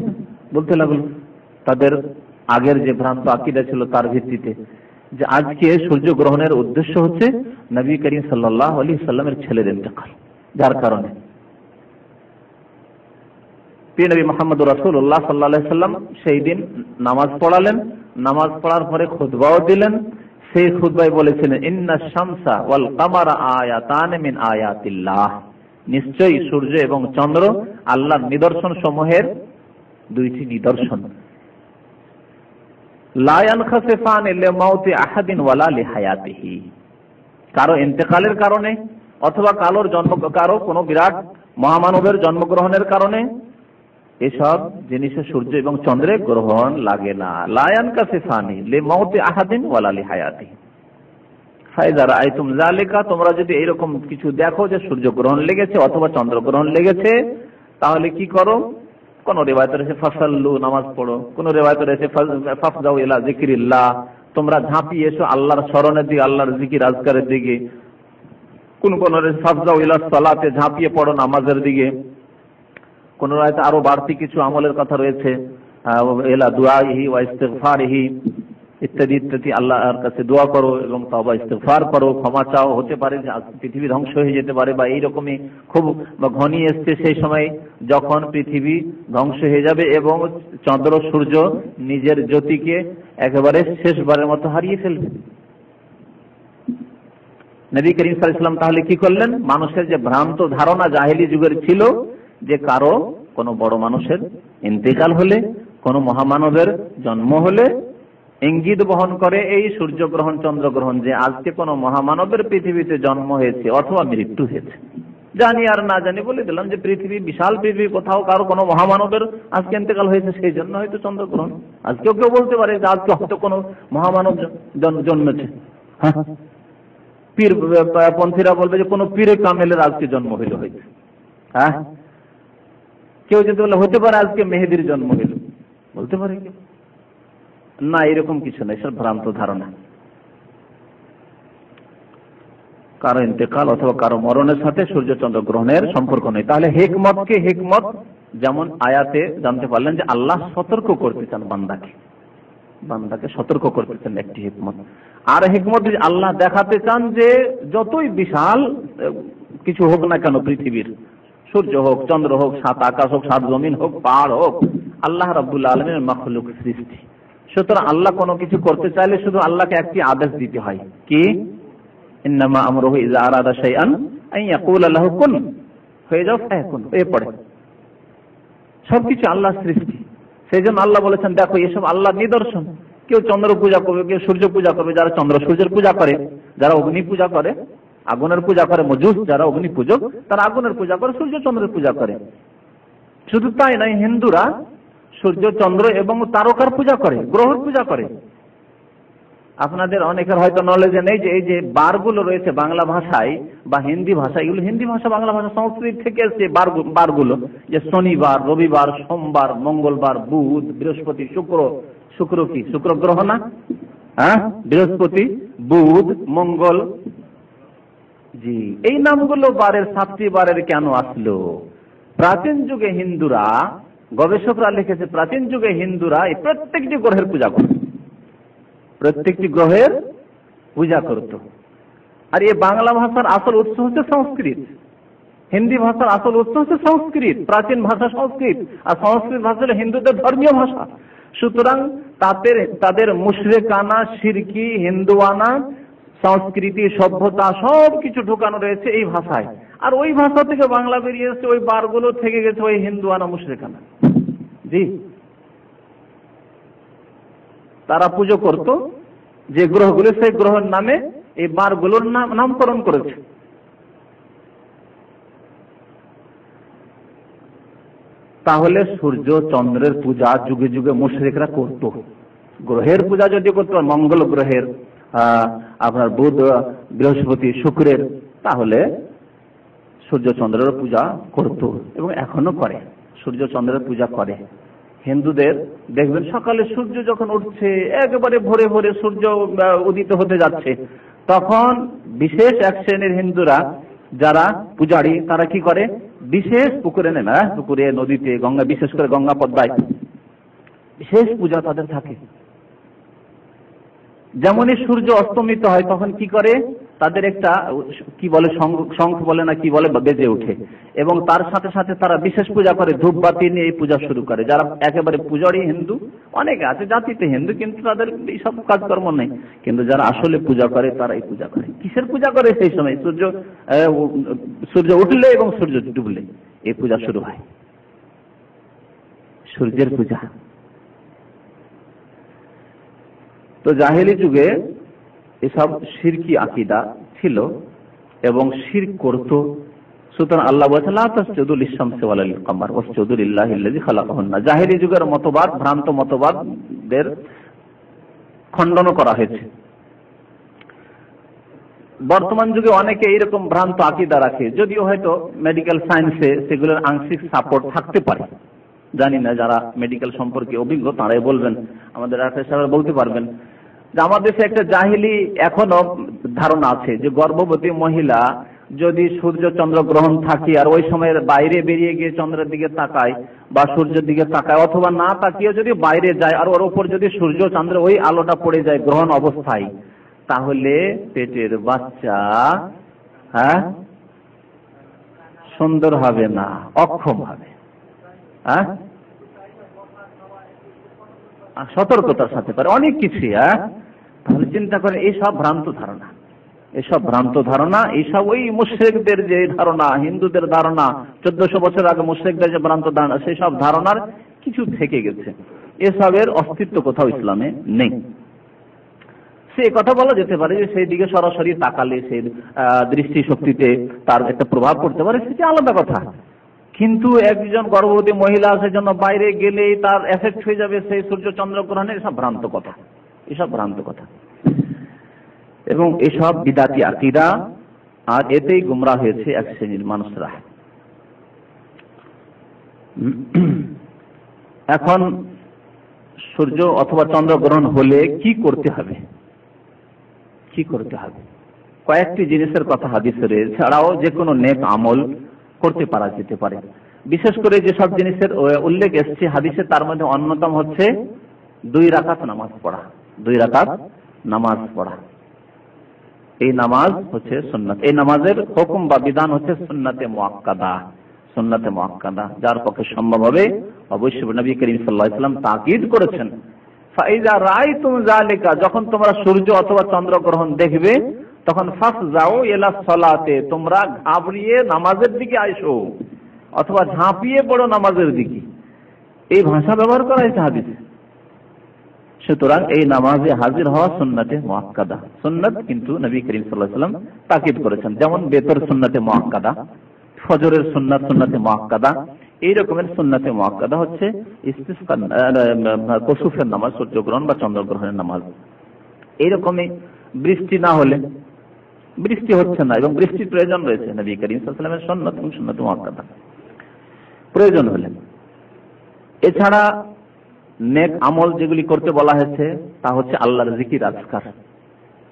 বলতে লাগলো তাদের আগের যে ভ্রান্ত আকীদা ছিল তার ভিত্তিতে, যে আজকে সূর্য গ্রহণের উদ্দেশ্য হচ্ছে নবী করিম সাল্লাল্লাহু আলাইহি ওয়াসাল্লামের ছেলের ইন্তেকাল, যার কারণে নবী মুহাম্মদ রাসূলুল্লাহ সাল্লাল্লাহু আলাইহি ওয়াসাল্লাম সেই দিন নামাজ পড়ালেন, নামাজ পড়ার পরে খুতবাও দিলেন। সেই খুতবায় বলেছিলেন, ইন্নাশ শামসা ওয়াল কামারা আয়াতান মিন আয়াতিল্লাহ, নিশ্চয়ই সূর্য এবং চন্দ্র আল্লাহর নিদর্শন সমূহের দুইটি নিদর্শন। লা ইয়ানখাসিফান লিমাউতি আহাদিন ওয়ালা লিহায়াতিহি, কারো ইন্তেকালের কারণে অথবা কারো কোনো বিরাট মহামানবের জন্মগ্রহণের কারণে এসব জিনিসে সূর্য এবং চন্দ্রে গ্রহণ লাগে না। লা ইয়ানকাসিফানি লিমাউতি আহাদিন ওয়ালা লিহায়াতিহি ফাইযা রাআইতুম যালিকা, তোমরা যদি এরকম কিছু দেখো যে সূর্য গ্রহণ লেগেছে অথবা চন্দ্র গ্রহণ লেগেছে, তাহলে কি করো? কোন রিওয়ায়াতে রয়েছে ফাসাল্লু, নামাজ পড়ো। কোন রিওয়ায়াতে রয়েছে ফাফজাউ ইলা যিকরিল্লাহ, তোমরা ঝাঁপিয়ে এসো আল্লাহর স্মরণের দিকে, আল্লাহর জিকির আজকারের দিকে। কোন রয়েছে ফাফজাউ ইলা সালাতে, ঝাঁপিয়ে পড়ো নামাজের দিকে। কোন রায়তে আরো বাড়তি কিছু আমলের কথা রয়েছে, ইলা দুআইহি ওয়া ইস্তিগফারিহি ইত্যাদি ইত্যাদি, আল্লাহর কাছে দোয়া করো এবং তওবা ইস্তিগফার করো, ক্ষমা চাও। হতে পারে যে পৃথিবী ধ্বংস হয়ে যেতে পারে বা এইরকমই খুব ঘনিয়ে এসছে সেই সময় যখন পৃথিবী ধ্বংস হয়ে যাবে এবং চন্দ্র সূর্য নিজের জ্যোতিকে একেবারে শেষবারের মতো হারিয়ে ফেলবে। নবী করিম সাল্লাল্লাহু আলাইহি ওয়াসাল্লাম তাহলে কি করলেন? মানুষের যে ভ্রান্ত ধারণা জাহেলি যুগের ছিল যে কারো কোনো বড় মানুষের ইন্তেকাল হলে, কোনো মহামানবের জন্ম হলে ইঙ্গিত বহন করে এই সূর্যগ্রহণ চন্দ্রগ্রহণ যে আজকে কোনো মহামানবের পৃথিবীতে জন্ম হয়েছে অথবা মৃত্যু হয়েছে। জানি আর না জানি বলে দিলাম যে পৃথিবী, বিশাল পৃথিবী, কোথাও কারো কোনো মহামানবের আজকে ইন্তেকাল হয়েছে, সেই জন্য হয়তো চন্দ্রগ্রহণ। আজকেও কেউ বলতে পারে যে আজকে হয়তো কোনো মহামানব জন্মেছে। হ্যাঁ, পীর পন্থীরা বলবে যে কোনো পীরে কামেলের আজকে জন্ম হইল হয়তো। হ্যাঁ, কেউ যদি বলে হতে পারে আজকে মেহেদির জন্ম হইল, বলতে পারে কেউ। না, এরকম কিছু নাই, সব ভ্রান্ত ধারণা। কারো ইন্তেকাল অথবা কারো মরণের সাথে সূর্য চন্দ্র গ্রহণের সম্পর্ক নেই। তাহলে হিকমত যেমন আয়াতে জানতে পারলেন যে আল্লাহ সতর্ক করতে চান বান্দাকে সতর্ক করতে চান, একটি হিকমত। আর হিকমত আল্লাহ দেখাতে চান যে যতই বিশাল কিছু হোক না কেন, পৃথিবীর সূর্য হোক, চন্দ্র হোক, সাত আকাশ হোক, সাত জমিন হোক, পাহাড় হোক, আল্লাহ রাব্বুল আলামিনের মাখলুক সৃষ্টি। সুতরাং আল্লাহ কোনো কিছু করতে চাইলে শুধু আল্লাহকে একটি আদেশ দিতে হয়, কি? ইন্নামা আমরুহু ইযা আরাদা শাইআন আন ইয়াকুলা লাহু কুন, হয়ে যাও, ফায়াকুন, হয়ে পড়ে। সবকিছু আল্লাহর সৃষ্টি। সেই জন্য আল্লাহ বলেছেন, দেখো এসব আল্লাহর নিদর্শন। কেউ চন্দ্র পূজা করবে, কেউ সূর্য পূজা করবে। যারা চন্দ্র সূর্যের পূজা করে, যারা অগ্নি পূজা করে, আগুনের পূজা করে, মজুস যারা অগ্নি পূজক, তারা আগুনের পূজা করে, সূর্য চন্দ্রের পূজা করে। শুধু তাই নয়, হিন্দুরা সূর্য চন্দ্র এবং তারকার পূজা করে, গ্রহের পূজা করে। আপনাদের অনেকের হয়তো নলেজে নেই যে এই যে বারগুলো রয়েছে বাংলা ভাষায় বা হিন্দি ভাষায়, এগুলো হিন্দি ভাষা, বাংলা ভাষা, সংস্কৃত থেকে এসেছে। বারগুলো যে শনিবার, রবিবার, সোমবার, মঙ্গলবার, বুধ, বৃহস্পতি, শুক্র কি শুক্র গ্রহ না? হ্যাঁ, বৃহস্পতি, বুধ, মঙ্গল। জি, এই নামগুলো বারের, 7টি বারের কেন আসলো? প্রাচীন যুগে হিন্দুরা, গবেষকরা লিখেছে, প্রাচীন যুগে হিন্দুরা এই প্রত্যেকটি গ্রহের পূজা করত, প্রত্যেকটি গ্রহের পূজা করত। আর এই বাংলা ভাষার আসল উৎস হচ্ছে সংস্কৃত, হিন্দি ভাষার আসল উৎস হচ্ছে সংস্কৃত, প্রাচীন ভাষা সংস্কৃত। আর সংস্কৃত ভাষা হল হিন্দুদের ধর্মীয় ভাষা। সুতরাং তাদের মুশরিকানা, শিরকি, হিন্দুয়ানা সংস্কৃতি, সভ্যতা সবকিছু ঢোকানো রয়েছে এই ভাষায়। আর ওই ভাষা থেকে বাংলা বেরিয়ে এসেছে, ওই বারগুলো থেকে গেছে ওই হিন্দুয়ানা, মুশরিকানা। জি, তারা পুজো করত যে গ্রহগুলো, সেই গ্রহের নামে এই বারগুলোর নামকরণ করেছে। তাহলে সূর্য চন্দ্রের পূজা যুগে যুগে মুশরিকরা করত। গ্রহের পূজা যদি করত, মঙ্গল গ্রহের, আপনার বুধ, বৃহস্পতি, শুক্রের, তাহলে সূর্য চন্দ্রের পূজা করত এবং এখনো করে, সূর্য চন্দ্রের পূজা করে। হিন্দুদের দেখবেন সকালে সূর্য যখন উঠছে, একেবারে ভোরে ভোরে সূর্য উদিত হতে যাচ্ছে, তখন বিশেষ এক শ্রেণীর হিন্দুরা যারা পূজারী, তারা কি করে? বিশেষ পুকুরে নেমে, পুকুরে, নদীতে, গঙ্গা, বিশেষ করে গঙ্গা পদ্মায় বিশেষ পূজা তাদের থাকে। যেমনই সূর্য অস্তমিত হয় তখন কি করে? তাদের একটা কি বলে শঙ্খ বলে না কি বলে বেজে ওঠে, এবং তার সাথে সাথে তারা বিশেষ পূজা করে, ধূপবাতি নিয়ে এই পূজা শুরু করে। যারা একেবারে পূজারী হিন্দু, অনেকে আছে জাতিতে হিন্দু কিন্তু তাদের এইসব কাজকর্ম নেই, কিন্তু যারা আসলে পূজা করে তারা এই পূজা করে। কিসের পূজা করে? সেই সময় সূর্য উঠলে এবং সূর্য ডুবলে এই পূজা শুরু হয়, সূর্যের পূজা। তো জাহেলি যুগে এসব শিরকি আকীদা ছিল এবং শিরক করত। সুতরাং আল্লাহ বলেছেন লা তাসজুদু লিশ-শামসি ওয়া লিল কমার ওয়াসজুদু লিল্লাহিল্লাযী খালাকাহুন্না। জাহেলি যুগের মতবাদ, ভ্রান্ত মতবাদদের খণ্ডন করা হয়েছে। বর্তমান যুগে অনেকে এইরকম ভ্রান্ত আকীদা রাখে, যদিও হয়তো মেডিকেল সায়েন্সে সেগুলোর আংশিক সাপোর্ট থাকতে পারে, জানি না। যারা মেডিকেল সম্পর্কে অভিজ্ঞ তারাই বলবেন, আমাদের ডাক্তার বলতে পারবেন যে আমাদের দেশে একটা জাহিলি এখনো ধারণা আছে যে গর্ভবতী মহিলা যদি সূর্য চন্দ্র গ্রহণ থাকে আর ওই সময়ের বাইরে বেরিয়ে গিয়ে চন্দ্রের দিকে তাকায় বা সূর্যের দিকে তাকায়, অথবা না তাকিয়ে যদি বাইরে যায় আর ওর উপর যদি সূর্য চন্দ্র ওই আলোটা পড়ে যায় গ্রহণ অবস্থায়, তাহলে পেটের বাচ্চা সুন্দর হবে না, অক্ষম হবে। সতর্কতার সাথে পারে অনেক কিছু। তাহলে চিন্তা করেন এইসব ভ্রান্ত ধারণা, এসব ভ্রান্ত ধারণা, এইসব ওই মুশরিকদের যে ধারণা, হিন্দুদের ধারণা, 1400 বছর আগে মুশরিকদের যে ভ্রান্ত ধারণা, সেই সব ধারণার কিছু থেকে গেছে। এসবের অস্তিত্ব কোথাও ইসলামে নেই। সে কথা বলা যেতে পারে যে সেই দিকে সরাসরি তাকালে সেই দৃষ্টি শক্তিতে তার একটা প্রভাব পড়তে পারে, সেটা আলাদা কথা। কিন্তু একজন গর্ভবতী মহিলা সেজন্য বাইরে গেলেই তার এফেক্ট হয়ে যাবে সেই সূর্য চন্দ্র গ্রহণের, এসব ভ্রান্ত কথা, এসব ভ্রান্ত কথা এবং এসব বিদাতি আকীদা। আর এতেই গুমরাহ হয়েছে এক শ্রেণীর মানুষরা। এখন সূর্য অথবা চন্দ্র গ্রহণ হলে কি করতে হবে, কি করতে হবে? কয়েকটি জিনিসের কথা হাদিসে রয়েছে, ছাড়াও যে কোনো নেক আমল করতে পারা যেতে পারে। বিশেষ করে যেসব জিনিসের উল্লেখ এসেছে হাদিসে, তার মধ্যে অন্যতম হচ্ছে 2 রাকাত নামাজ পড়া। 2 রাকাত নামাজ পড়া, এই নামাজ হচ্ছে সুন্নাত। এই নামাজের হুকুম বা বিধান হচ্ছে সুন্নাতে মুআক্কাদা। সুন্নাতে মুআক্কাদা যার পক্ষে সম্ভব হবে, অবশ্যই নবী করিম সাল্লাল্লাহু আলাইহি ওয়াসাল্লাম তাকিদ করেছেন, ফাইজা রাআইতুম যালিকা, যখন তোমরা সূর্য অথবা চন্দ্র গ্রহণ দেখবে তখন ফাসজাউ ইলা সালাতে, তোমরা ঘাবড়িয়ে নামাজের দিকে আইসো অথবা ঝাঁপিয়ে পড়ো নামাজের দিকে। এই ভাষা ব্যবহার করা হয়েছে হাদিসে। সুতরাং এই নামাজে হাজির হওয়া সুন্নাতে মুআক্কাদা, সুন্নাত, কিন্তু নবী করিম সাল্লাল্লাহু আলাইহি ওয়াসাল্লাম তাকিদ করেছেন। যেমন বেতর সুন্নাতে মুআক্কাদা, ফজরের সুন্নাত সুন্নাতে মুআক্কাদা, এই রকমের সুন্নাতে মুআক্কাদা হচ্ছে ইস্তিসকা, কুসুফের নামাজ, সূর্যগ্রহণ বা চন্দ্রগ্রহণের নামাজ। এইরকমই বৃষ্টি না হলে, বৃষ্টি হচ্ছে না এবং বৃষ্টির প্রয়োজন রয়েছে, নবী করিম সাল্লাল্লাহু আলাইহি ওয়াসাল্লামের সুন্নাত এবং সুন্নাতে মুআক্কাদা প্রয়োজন হলে। এছাড়া নেক আমল যেগুলি করতে বলা হয়েছে তা হচ্ছে আল্লাহর জিকির আজকার।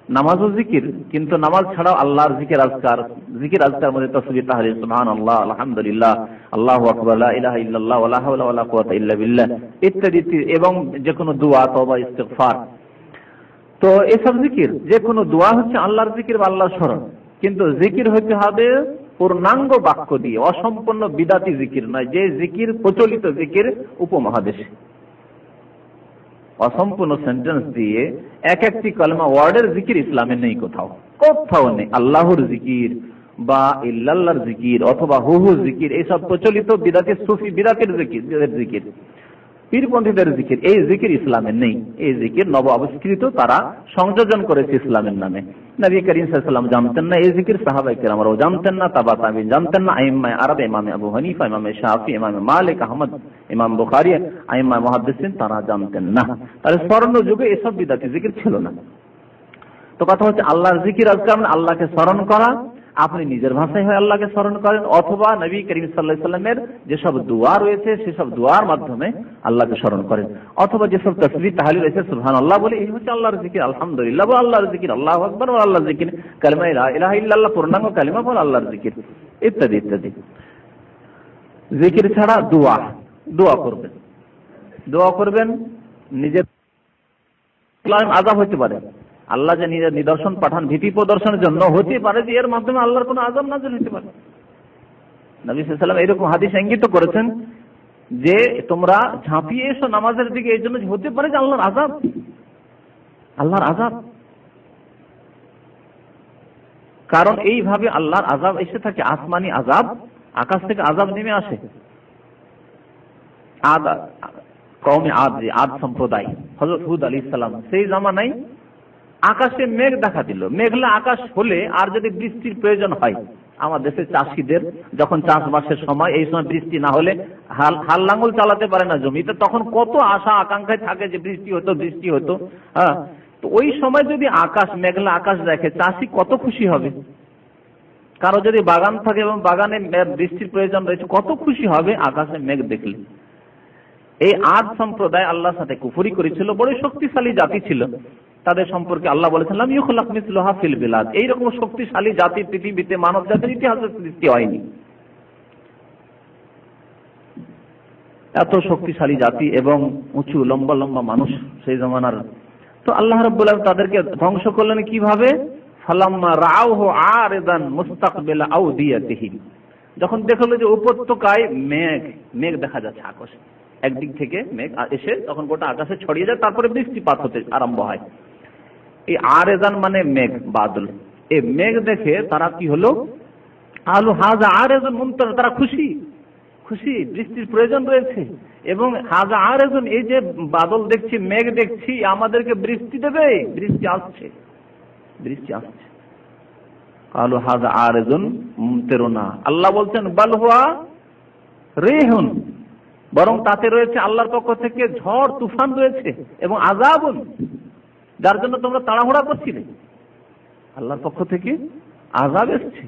নামাজও জিকির, কিন্তু নামাজ ছাড়াও আল্লাহর জিকির আজকার। জিকির আজকার মধ্যে তাসবিহ, তাহলিল, সুবহানাল্লাহ, আলহামদুলিল্লাহ, আল্লাহু আকবার, লা ইলাহা ইল্লাল্লাহ, ওয়া লা হাওলা ওয়া লা কুওয়াতা ইল্লা বিল্লাহ ইত্যাদি, এবং যে কোনো দোয়া, তওবা, ইস্তিগফার। তো এসব জিকির, যে কোনো দোয়া হচ্ছে আল্লাহর জিকির বা আল্লাহর স্মরণ, কিন্তু জিকির হতে হবে পূর্ণাঙ্গ বাক্য দিয়ে, অসম্পূর্ণ বিদাতি জিকির নয়, যে জিকির প্রচলিত জিকির উপমহাদেশে। অসম্পূর্ণ সেন্টেন্স দিয়ে এক একটি কালেমা ওয়ার্ডের জিকির ইসলামে নেই, কোথাও কোথাও নেই। আল্লাহর জিকির বা ইল্লাল্লাহর জিকির অথবা হু হু জিকির, এইসব প্রচলিত বিদাতি সুফি বিদাতের জিকির, পীরপন্থীদের জিকির, এই জিকির ইসলামে নেই। এই জিকির নব আবিষ্কৃত, তারা সংযোজন করেছে ইসলামের নামে। নবী করিম সাল্লাল্লাহু আলাইহি ওয়াসাল্লাম জানতেন না এই জিকির, সাহাবায়ে কেরামরাও জানতেন না, তাবা তাবিঈন জানতেন না, আইম্মায়ে আরব, ইমাম আবু হানিফা, ইমাম শাফি, ইমাম মালিক, আহমদ, ইমাম বুখারী, আইম্মায়ে মুহাদ্দিসিন তারা জানতেন না। তাহলে স্মরণ যুগে এসব বিদাতি জিকির ছিল না। তো কথা হচ্ছে আল্লাহর জিকির আজকার মানে আল্লাহকে স্মরণ করা। আপনি নিজের ভাষায় হয় আল্লাহকে স্মরণ করেন, অথবা নবী করিম সাল্লাল্লাহু আলাইহি ওয়াসাল্লামের যেসব দোয়া রয়েছে সেসব দোয়ার মাধ্যমে আল্লাহকে স্মরণ করেন, অথবা যেসব তাসবিহ তাহলিল রয়েছে, সুবহানাল্লাহ বলে, এই হচ্ছে আল্লাহর জিকির। আলহামদুলিল্লাহ বলে আল্লাহর জিকির, আল্লাহু আকবার বলে আল্লাহর জিকির, কালিমা লা ইলাহা ইল্লাল্লাহ পূর্ণাঙ্গ কালিমা বলে আল্লাহর জিকির, ইত্যাদি ইত্যাদি। জিকির ছাড়া দোয়া করবেন নিজের আযাব হতে পারে, আল্লাহ যে নিদর্শন পাঠান ভীতি প্রদর্শনের জন্য, হতে পারে যে এর মাধ্যমে আল্লাহর কোনো আযাব নাযিল হতে পারে। নবী সাল্লাল্লাহু আলাইহি ওয়াসাল্লাম এরকম হাদিস ইঙ্গিত করেছেন যে তোমরা ঝাঁপিয়ে এসো নামাজের দিকে, এই জন্য হতে পারে যে আল্লাহর আযাব, আল্লাহর আযাব। কারণ এইভাবে আল্লাহর আযাব এসে থাকে, আসমানি আযাব, আকাশ থেকে আযাব নেমে আসে। কওমে আদ সম্প্রদায়, হযরত হুদ আলাইহিস সালাম, সেই জামানায় আকাশে মেঘ দেখা দিল। মেঘলা আকাশ হলে আর যদি বৃষ্টির প্রয়োজন হয়, আমার দেশের চাষিদের যখন চাষবাসের সময়, এই সময় বৃষ্টি না হলে হাল লাঙ্গল চালাতে পারে না জমিতে, তখন কত আশা আকাঙ্ক্ষায় থাকে যে বৃষ্টি হতো, বৃষ্টি হতো। হ্যাঁ, তো ওই সময় যদি আকাশ মেঘলা আকাশ দেখে, চাষি কত খুশি হবে। কারো যদি বাগান থাকে এবং বাগানে বৃষ্টির প্রয়োজন রয়েছে, কত খুশি হবে আকাশে মেঘ দেখলে। এই আদ সম্প্রদায় আল্লাহর সাথে কুফরি করেছিল, বড় শক্তিশালী জাতি ছিল। তাদের সম্পর্কে আল্লাহ বলেছেন লাম ইউখলাক মিসলুহা ফিল বিলাদ, এইরকম শক্তিশালী জাতি পৃথিবীতে মানব জাতির ইতিহাসে সৃষ্টি হয়নি। এত শক্তিশালী জাতি এবং উঁচু লম্বা লম্বা মানুষ সেই জমানার। তো আল্লাহ রাব্বুল আলামিন তাদেরকে ধ্বংস করলেন কিভাবে? ফালাম্মা রাআউহু আরিদান মুস্তাকবিলা আউদিয়াতিহি, যখন দেখলো যে উপত্যকায় মেঘ দেখা যাচ্ছে আকাশে, একদিক থেকে মেঘ এসে তখন গোটা আকাশে ছড়িয়ে যায়, তারপরে বৃষ্টিপাত হতে আরম্ভ হয়। এই আরেজান মানে মেঘ, বাদল। এই মেঘ দেখে তারা কি হলো, আলু হাজা আরেজান মুমতার, তারা খুশি, বৃষ্টির প্রয়োজন রয়েছে এবং হাজা আরেজান, এই যে বাদল দেখছি, মেঘ দেখছি, আমাদেরকে বৃষ্টি দেবে, বৃষ্টি আসছে। আলু হাজা আরেজান মুমতিরুনা, আল্লাহ বলছেন বাল হুয়া রিহুন, বরং তাতে রয়েছে আল্লাহর পক্ষ থেকে ঝড় তুফান রয়েছে এবং আযাবুন, যার জন্য তোমরা তাড়াহুড়া করছিলে, আল্লাহর পক্ষ থেকে আযাব এসেছে।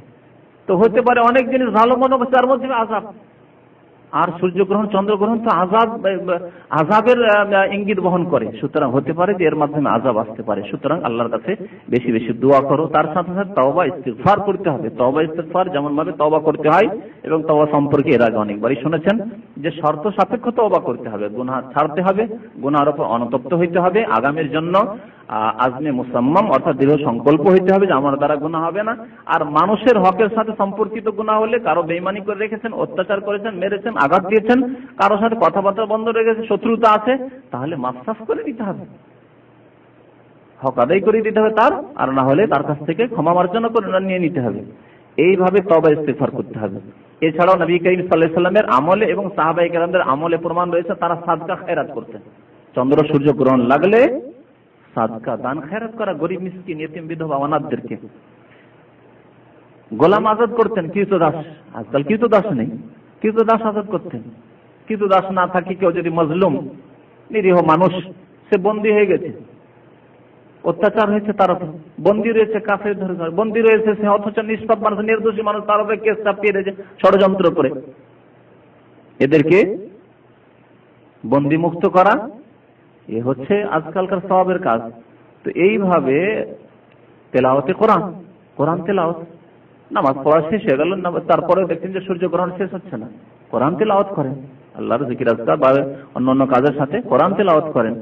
তো হতে পারে অনেক জিনিস ভালো মনে করছে, তার মধ্যে আযাব। আর সূর্যগ্রহণ চন্দ্রগ্রহণ তো আযাবের ইঙ্গিত বহন করে, সুতরাং হতে পারে যে এর মাধ্যমে আযাব আসতে পারে। সুতরাং আল্লাহর কাছে বেশি বেশি দোয়া করো, তার সাথে সাথে তওবা ইস্তিগফার করতে হবে। তওবা ইস্তিগফার যেমন ভাবে তওবা করতে হয়, এবং তওবা সম্পর্কে এর আগে অনেকবারই শুনেছেন যে শর্ত সাপেক্ষ তওবা করতে হবে, গুনাহ ছাড়তে হবে, গুনাহের উপর অনুতপ্ত হইতে হবে, আগামীর জন্য আজমে মুসাম্মাম অর্থাৎ দৃঢ় সংকল্প হইতে হবে যে আমার দ্বারা গুনাহ হবে না। আর মানুষের হকের সাথে সম্পর্কিত গুনাহ হলে, কারো বেঈমানি করে রেখেছেন, অত্যাচার করেছেন, মেরেছেন, আঘাত দিয়েছেন, কারোর সাথে কথাবার্তা বন্ধ রেখেছে, শত্রুতা আছে, তাহলে মাফসাফ করে দিতে হবে, হক আদায় করে দিতে হবে তার, আর না হলে তার কাছ থেকে ক্ষমা মার্জনা করে নিয়ে নিতে হবে। এইভাবে তওবা ইস্তিগফার করতে হবে। এছাড়াও নবী করিম সাল্লাল্লাহু আলাইহি ওয়াসাল্লামের আমলে এবং সাহাবায়ে কেরামদের আমলে প্রমাণ রয়েছে, তারা সাদকা খেরাত করতেন। চন্দ্র সূর্য গ্রহণ লাগলে সাদকা দান খেরাত করা, গরিব মিসকিন ইতিম বিধবা অনাথদেরকে। গোলাম আজাদ করতেন, কৃতদাস, আজকাল কৃতদাস নেই, কৃতদাস আজাদ করতেন। কৃতদাস না থাকে কেউ যদি মজলুম নিরীহ মানুষ, সে বন্দী হয়ে গেছে, অত্যাচার হয়েছে, তার উপর বন্দী রয়েছে, কাফের ধরে বন্দী রয়েছে সে, অথচ নিষ্পাপ মানুষ, নির্দোষী মানুষ, তার উপরে কেস চাপিয়ে দিয়েছে ষড়যন্ত্র করে। এদেরকে বন্দী মুক্ত করা, এ হচ্ছে আজকালকার সওয়াবের কাজ। তো এইভাবে তেলাওয়াতে কোরআন তেলাওয়াত, নামাজ পড়া শেষ হয়ে গেল, তারপরে দেখছেন যে সূর্য গ্রহণ শেষ হচ্ছে না, কোরআন তেলাওয়াত করেন, আল্লাহর জিকির আজকার বা অন্যান্য কাজের সাথে কোরআন তেলাওয়াত করেন।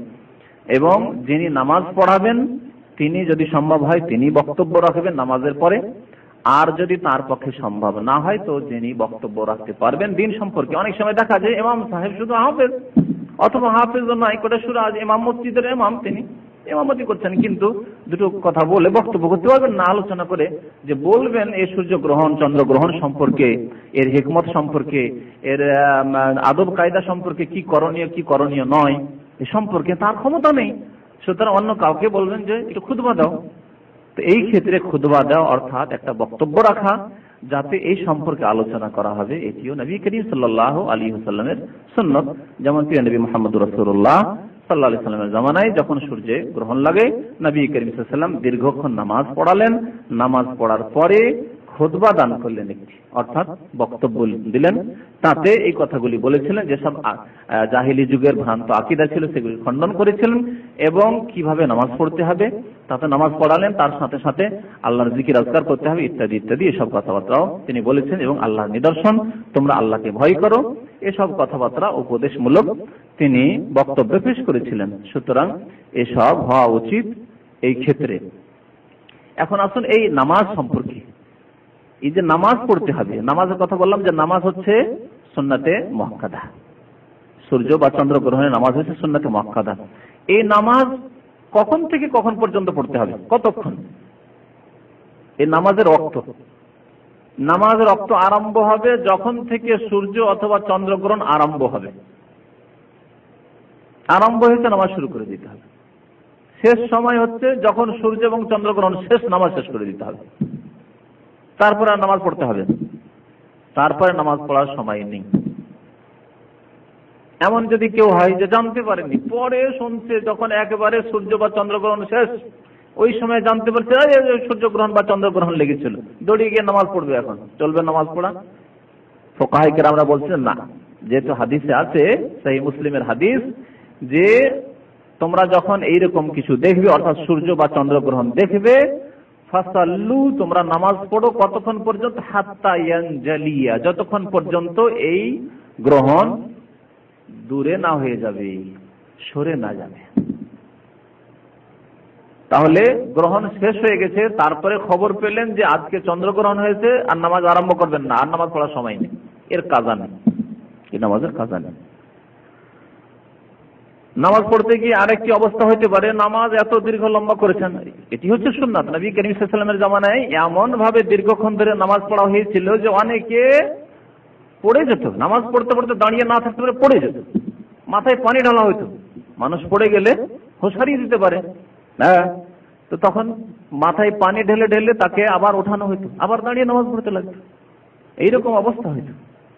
এবং যিনি নামাজ পড়াবেন তিনি যদি সম্ভব হয় তিনি বক্তব্য রাখবেন নামাজের পরে, আর যদি তার পক্ষে সম্ভব না হয় তো যিনি বক্তব্য রাখতে পারবেন দিন সম্পর্কে। অনেক সময় দেখা যায় ইমাম সাহেব শুধু হাফেজ অথবা হাফেজ নয়, কোটা সুরা ইমাম মসজিদের ইমাম, তিনি ইমামতি করছেন, কিন্তু দুটো কথা বলে বক্তব্য করতে পারবেন না, আলোচনা করে যে বলবেন এই সূর্য গ্রহণ চন্দ্র গ্রহণ সম্পর্কে, এর হিকমত সম্পর্কে, এর আদব কায়দা সম্পর্কে, কি করণীয় নয়, এ সম্পর্কে তার ক্ষমতা নেই। সুতরাং অন্য কাউকে বলবেন যে একটু খুতবা দাও। তো এই ক্ষেত্রে খুতবা দেওয়া অর্থাৎ একটা বক্তব্য রাখা, যাতে এই সম্পর্কে আলোচনা করা হবে, এটিও নবী করিম সাল্লাল্লাহু আলাইহি ওয়াসাল্লামের সুন্নাত। যেমন প্রিয় নবী মুহাম্মদ রাসূলুল্লাহ সাল্লাল্লাহু আলাইহি ওয়াসাল্লামের জামানায় যখন সূর্যে গ্রহণ লাগে, নবী করিম সাল্লাল্লাহু আলাইহি ওয়াসাল্লাম দীর্ঘক্ষণ নামাজ পড়ালেন, নামাজ পড়ার পরে খুতবা দান করলেন একটি, অর্থাৎ বক্তব্য দিলেন। তাতে এই কথাগুলি বলেছিলেন যেসব জাহিলি যুগের ভ্রান্ত আকীদা ছিল সেগুলি খণ্ডন করেছিলেন, এবং কিভাবে নামাজ পড়তে হবে তাতে নামাজ পড়ালেন, তার সাথে সাথে আল্লাহর জিকির আজকার করতে হবে ইত্যাদি ইত্যাদি এসব কথাবার্তাও তিনি বলেছেন। এবং আল্লাহর নিদর্শন, তোমরা আল্লাহকে ভয় করো, এসব কথাবার্তা উপদেশমূলক তিনি বক্তব্যে পেশ করেছিলেন। সুতরাং এসব হওয়া উচিত এই ক্ষেত্রে। এখন আসুন এই নামাজ সম্পর্কে, এই যে নামাজ পড়তে হবে, নামাজের কথা বললাম যে নামাজ হচ্ছে সুন্নাতে মুআক্কাদা, সূর্য বা চন্দ্র গ্রহণের নামাজ হচ্ছে সুন্নাতে মুআক্কাদা। এই নামাজ কখন থেকে কখন পর্যন্ত পড়তে হবে, কতক্ষণ? এই নামাজের রক্ত আরম্ভ হবে যখন থেকে সূর্য অথবা চন্দ্রগ্রহণ আরম্ভ হবে, আরম্ভ হয়েছে নামাজ শুরু করে দিতে হবে। শেষ সময় হচ্ছে যখন সূর্য এবং চন্দ্রগ্রহণ শেষ, নামাজ শেষ করে দিতে হবে, তারপরে আর নামাজ পড়তে হবে, তারপরে নামাজ পড়ার সময় নেই। এমন যদি কেউ হয় যে জানতে পারেনি, পরে শুনছে যখন একেবারে সূর্য বা চন্দ্রগ্রহণ শেষ, ওই সময় জানতে পারছে সূর্যগ্রহণ বা চন্দ্রগ্রহণ লেগেছিল, দৌড়িয়ে গিয়ে নামাজ পড়বে, এখন চলবে নামাজ পড়া? ফুকাহায়ে কেরামরা বলছেন না, যেহেতু হাদিসে আছে, সহিহ মুসলিমের হাদিস, যে তোমরা যখন এইরকম কিছু দেখবে, অর্থাৎ সূর্য বা চন্দ্রগ্রহণ দেখবে, ফাসাল্লু, তোমরা নামাজ পড়ো, কতক্ষণ পর্যন্ত? হাত্তা ইয়ানজালিয়া, যতক্ষণ পর্যন্ত এই গ্রহণ দূরে না হয়ে যাবে, সরে না যাবে। তাহলে গ্রহণ শেষ হয়ে গেছে, তারপরে খবর পেলেন যে আজকে চন্দ্রগ্রহণ হয়েছে, আর নামাজ আরম্ভ করবেন না, আর নামাজ পড়ার সময় নেই, এর কাজা নেই, এই নামাজের কাজা নেই। নামাজ পড়তে গিয়ে আরেকটি অবস্থা হইতে পারে, নামাজ এত দীর্ঘ লম্বা করেছেন, এটি হচ্ছে সুন্নাত। নবী করিম সাল্লাল্লাহু আলাইহি ওয়াসাল্লামের জামানায় এমন ভাবে দীর্ঘক্ষণ ধরে নামাজ পড়া হয়েছিল যে অনেকে পড়ে যেত, নামাজ পড়তে পড়তে দাঁড়িয়ে না থাকতে পারে, পড়ে যেত, মাথায় পানি ঢালা হইতো, মানুষ পড়ে গেলে হুঁশ হারিয়ে দিতে পারে, হ্যাঁ, তো তখন মাথায় পানি ঢেলে ঢেলে তাকে আবার ওঠানো হইতো, আবার দাঁড়িয়ে নামাজ পড়তে লাগতো, এইরকম অবস্থা হইতো।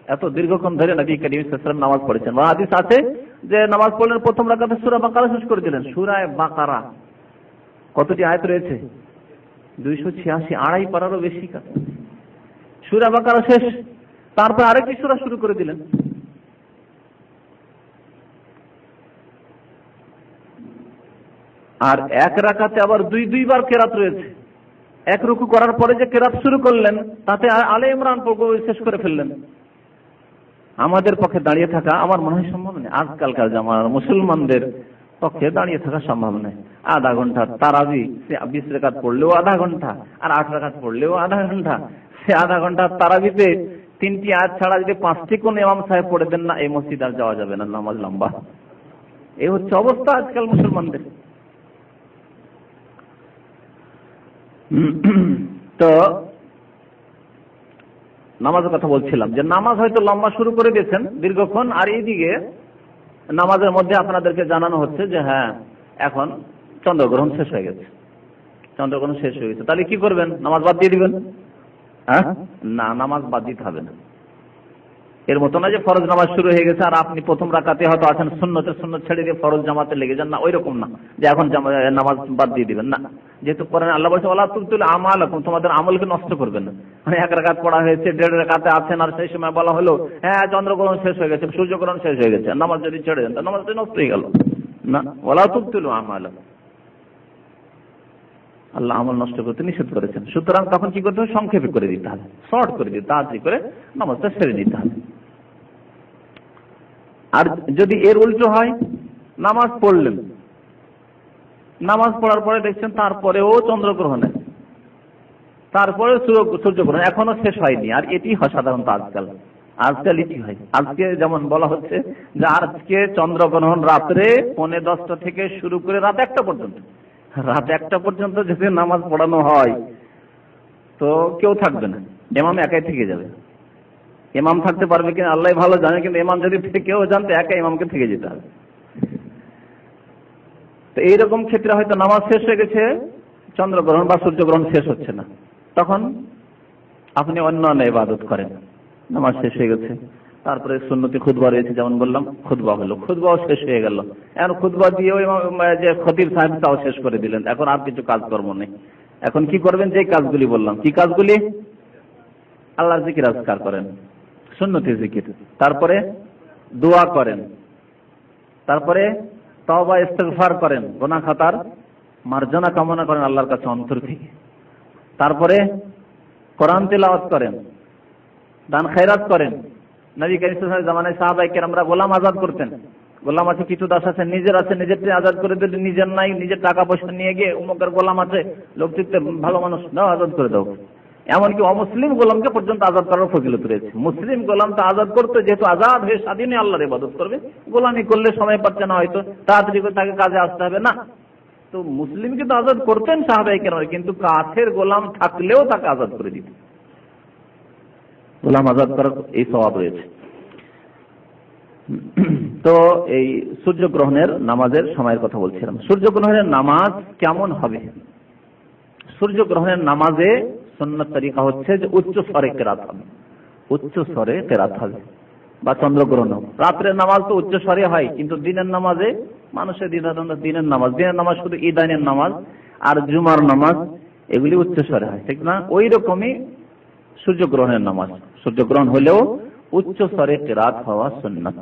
এত দীর্ঘক্ষণ ধরে নবী করিম সাল্লাল্লাহু আলাইহি ওয়াসাল্লাম নামাজ পড়েছেন। হাদিস আছে যে নামাজ পড়লেন, প্রথম রাকাতে সূরা বাকারা শেষ করে দিলেন। সূরা বাকারা কতটি আয়াত রয়েছে? 286, আড়াই পারারও বেশি। সূরা বাকারা শেষ, তারপর আরেকটি সূরা শুরু করে দিলেন। আর এক রাকাতে আবার দুইবার কেরাত রয়েছে। এক রুকু করার পরে যে কেরাত শুরু করলেন, তাতে আলে ইমরান শেষ করে ফেললেন। আমাদের পক্ষে দাঁড়িয়ে থাকা আমার মনে হয় সম্ভব নেই, আজকালকার জামানার মুসলমানদের পক্ষে দাঁড়িয়ে থাকা সম্ভব নয়। আধা ঘন্টা তারাবি, সে 20 রাকাত পড়লেও আধা ঘন্টা, আর 8 রাকাত পড়লেও আধা ঘন্টা। সে আধা ঘন্টা তারাবিতে 3টি আয়াত ছাড়া যদি 5টি কোন ইমাম সাহেব পড়ে দেন না, এই মসজিদ আর যাওয়া যাবে না, নামাজ লম্বা। এই হচ্ছে অবস্থা আজকাল মুসলমানদের। তো নামাজের কথা বলছিলাম যে নামাজ হয়তো লম্বা শুরু করে দিয়েছেন দীর্ঘক্ষণ, আর এইদিকে নামাজের মধ্যে আপনাদেরকে জানানো হচ্ছে যে হ্যাঁ, এখন চন্দ্রগ্রহণ শেষ হয়ে গেছে, চন্দ্রগ্রহণ শেষ হয়ে গেছে, তাহলে কি করবেন? নামাজ বাদ দিয়ে দিবেন? হ্যাঁ, না, নামাজ বাদ দিতে হবে না। এর মতো না যে ফরজ নামাজ শুরু হয়ে গেছে আর আপনি প্রথম রাকাতে হয়তো আছেন, সুন্নত ছেড়ে দিয়ে ফরজ জামাতে লেগে যান, না, ওই রকম না যে এখন নামাজ বাদ দিয়ে দিবেন। না, যেহেতু কোরআনে আল্লাহ বলছে ওয়ালা তুবতিলু আমালাকুম, তোমাদের আমলকে নষ্ট করবেন না। মানে 1 রাকাত পড়া হয়েছে, 1.5 রাকাতে আছেন, আর সেই সময় বলা হলো হ্যাঁ চন্দ্রগ্রহণ শেষ হয়ে গেছে, সূর্যগ্রহণ শেষ হয়ে গেছে, নামাজ যদি ছেড়ে দেন নামাজটা নষ্ট হয়ে গেল। না, ওয়ালা তুবতিলু আমালাকুম, আল্লাহ আমল নষ্ট করতে নিষেধ করেছেন। সুতরাং তখন কি করতে হবে? সংক্ষেপে করে দিতে হবে, শর্ট করে দিতে, তাড়াতাড়ি করে নামাজটা ছেড়ে দিতে হবে। আর যদি এর উল্টো হয়, নামাজ পড়লেন, নামাজ পড়ার পরে দেখছেন তারপরেও চন্দ্রগ্রহণ, তারপরে সূর্যগ্রহণ এখনো শেষ হয়নি, আর এটি হয় সাধারণত আজকাল এটি হয়। আজকে যেমন বলা হচ্ছে যে আজকে চন্দ্রগ্রহণ রাত্রে 10:45 থেকে শুরু করে রাত 1টা পর্যন্ত, রাত 1টা পর্যন্ত যদি নামাজ পড়ানো হয় তো কেউ থাকবে না, ইমাম একাই থেকে যাবে। ইমাম থাকতে পারবে কিনা আল্লাহ ভালো জানে, কিন্তু ইমাম যদি কেউ জানতে, একা ইমামকে থেকে যেতে হবে। তো এইরকম ক্ষেত্রে হয়তো নামাজ শেষ হয়ে গেছে, চন্দ্রগ্রহণ বা সূর্যগ্রহণ শেষ হচ্ছে না, তখন আপনি অন্য ইবাদত করেন। নামাজ শেষ হয়ে গেছে, তারপরে সুন্নতি খুতবা রয়েছে, যেমন বললাম খুতবা হলো, খুতবাও শেষ হয়ে গেল। এখন খুতবা দিয়েও যে খতিব সাহেব তাও শেষ করে দিলেন, এখন আর কিছু কাজকর্ম নেই। এখন কি করবেন? যে কাজগুলি বললাম, কি কাজগুলি? আল্লাহর জিকির আজকার করেন, সুন্নতি জিকির, তারপরে দোয়া করেন, তারপরে তওবা ইস্তিগফার করেন, গুনাহ খাতার মার্জনা কামনা করেন আল্লাহর কাছে অন্তর থেকে, তারপরে কোরআন তেলাওয়াত করেন, দান খায়রাত করেন। নবী করিম সাল্লাল্লাহু আলাইহি ওয়াসাল্লামের জামানায় সাহাবায়ে কেরামরা গোলাম আজাদ করতেন, গোলাম আছে, কিছু দাস আছে, নিজের আছে, নিজেরটা আজাদ করে দিলে, নিজের নাই, নিজের টাকা পয়সা নিয়ে গিয়ে অমুকের গোলাম আছে, লোকটিতে ভালো মানুষ, দাও আজাদ করে দাও। এমনকি অমুসলিম গোলামকে পর্যন্ত আজাদ করার ফজিলত রয়েছে। মুসলিম গোলামটা আজাদ করতে, যেহেতু আজাদ হয়ে স্বাধীনে আল্লাহর ইবাদত করবে, গোলামি করলে সময় পাচ্ছে না, হয়তো তাড়াতাড়ি করে তাকে কাজে আসতে হবে না। তো মুসলিমকে তো আজাদ করতেন সাহাবায়ে কেরাম, কিন্তু কাফের গোলাম থাকলেও তাকে আজাদ করে দিতেন। গোলাম আজাদ করার এই সওয়াব রয়েছে। তো এই সূর্যগ্রহণের নামাজের সময়ের কথা বলছিলাম। সূর্যগ্রহণের নামাজ কেমন হবে? সূর্যগ্রহণের নামাজে সুন্নাত তরিকা হচ্ছে যে উচ্চ স্বরে কেরাত হবে, উচ্চ স্বরে কেরাত হবে। বা চন্দ্রগ্রহণ, রাত্রের নামাজ তো উচ্চ স্বরে হয়, কিন্তু দিনের নামাজে মানুষের দিনের নামাজ শুধু ঈদানের নামাজ আর জুমার নামাজ এগুলি উচ্চ স্বরে হয়, ঠিক না? ওই রকমই সূর্যগ্রহণের নামাজ, সূর্যগ্রহণ হলেও উচ্চ স্বরে কেরাত হওয়া সুন্নাত।